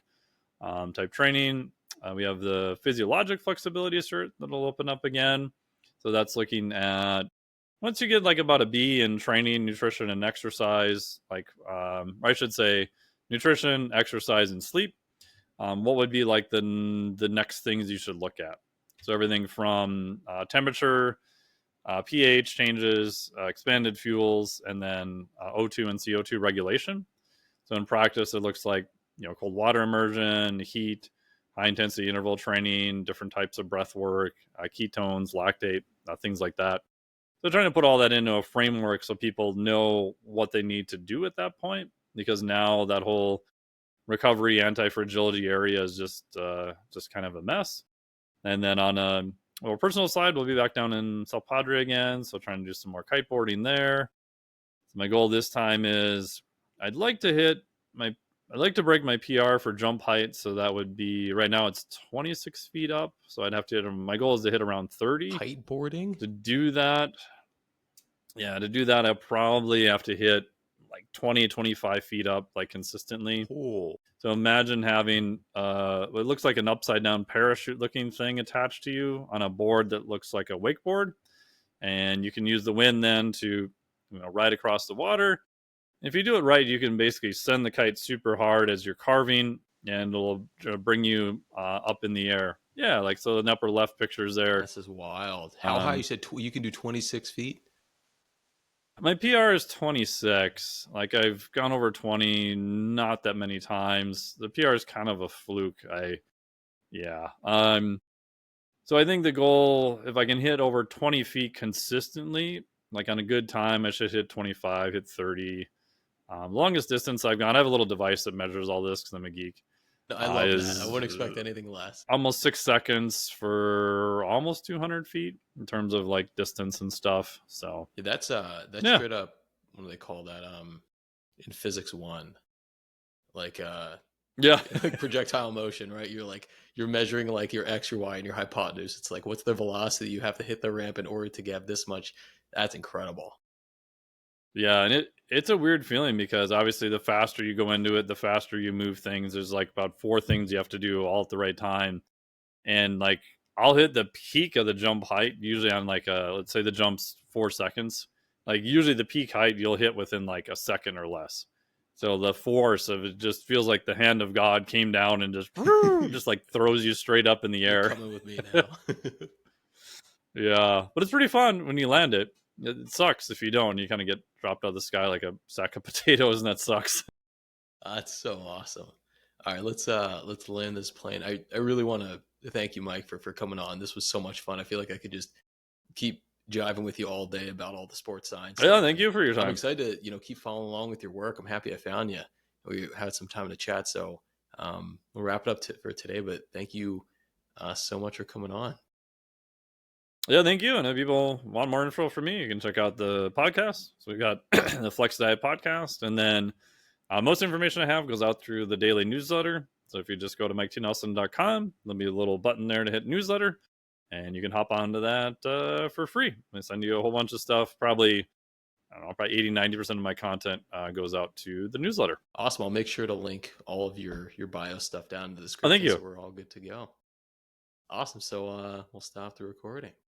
type training? We have the physiologic flexibility cert that'll open up again. So that's looking at once you get like about a B in training, nutrition, and exercise, like I should say nutrition, exercise, and sleep. What would be like the next things you should look at? So everything from temperature, pH changes, expanded fuels, and then O2 and CO2 regulation. So in practice, it looks like cold water immersion, heat, high intensity interval training, different types of breath work, ketones, lactate, things like that. So trying to put all that into a framework so people know what they need to do at that point, because now that whole recovery anti-fragility area is just kind of a mess. And then on a more personal side, we'll be back down in South Padre again, so trying to do some more kiteboarding there. So my goal this time is I'd like to break my PR for jump height. So that would be, right now it's 26 feet up. So I'd have to my goal is to hit around 30. Kiteboarding? To do that, I probably have to hit like 20, 25 feet up, like consistently. Cool. So imagine having what looks like an upside down parachute looking thing attached to you on a board that looks like a wakeboard. And you can use the wind then to ride across the water. If you do it right, you can basically send the kite super hard as you're carving, and it'll bring you up in the air. Yeah, like so. The upper left picture is there. This is wild. How high? You said you can do 26 feet? My PR is 26. Like I've gone over 20 not that many times. The PR is kind of a fluke. Yeah. So I think the goal, if I can hit over 20 feet consistently, like on a good time, I should hit 25, hit 30. Longest distance I've gone, I have a little device that measures all this because I'm a geek. I love that. I Is wouldn't expect anything less. almost 6 seconds for almost 200 feet in terms of like distance and stuff. So Yeah, that's yeah, straight up. What do they call that? In physics one, like Yeah. like projectile motion, right? You're measuring like your x, your y, and your hypotenuse. It's like what's the velocity you have to hit the ramp in order to get this much. That's incredible. Yeah, and it's a weird feeling because obviously the faster you go into it, the faster you move things. There's like about 4 things you have to do all at the right time. And like I'll hit the peak of the jump height usually on like let's say the jump's 4 seconds. Like usually the peak height you'll hit within like a second or less. So the force of it just feels like the hand of God came down and just just like throws you straight up in the You're air. coming with me now. Yeah, but it's pretty fun when you land it. It sucks if you don't. You kind of get dropped out of the sky like a sack of potatoes, and that sucks. That's so awesome. All right, let's land this plane. I really want to thank you, Mike, for coming on. This was so much fun. I feel like I could just keep jiving with you all day about all the sports science Yeah, stuff, thank and you for your I'm time. excited to keep following along with your work. I'm happy I found you. We had some time to chat, so we'll wrap it up for today. But thank you so much for coming on. Yeah, thank you. And if people want more info from me, you can check out the podcast. So we've got the Flex Diet podcast, and then most information I have goes out through the daily newsletter. So if you just go to MikeTNelson.com, there'll be a little button there to hit newsletter, and you can hop onto that for free. I send you a whole bunch of stuff. Probably, I don't know, probably 80-90% of my content goes out to the newsletter. Awesome. I'll make sure to link all of your bio stuff down in the Oh, thank description, so you. we're all good to go. Awesome. So we'll stop the recording.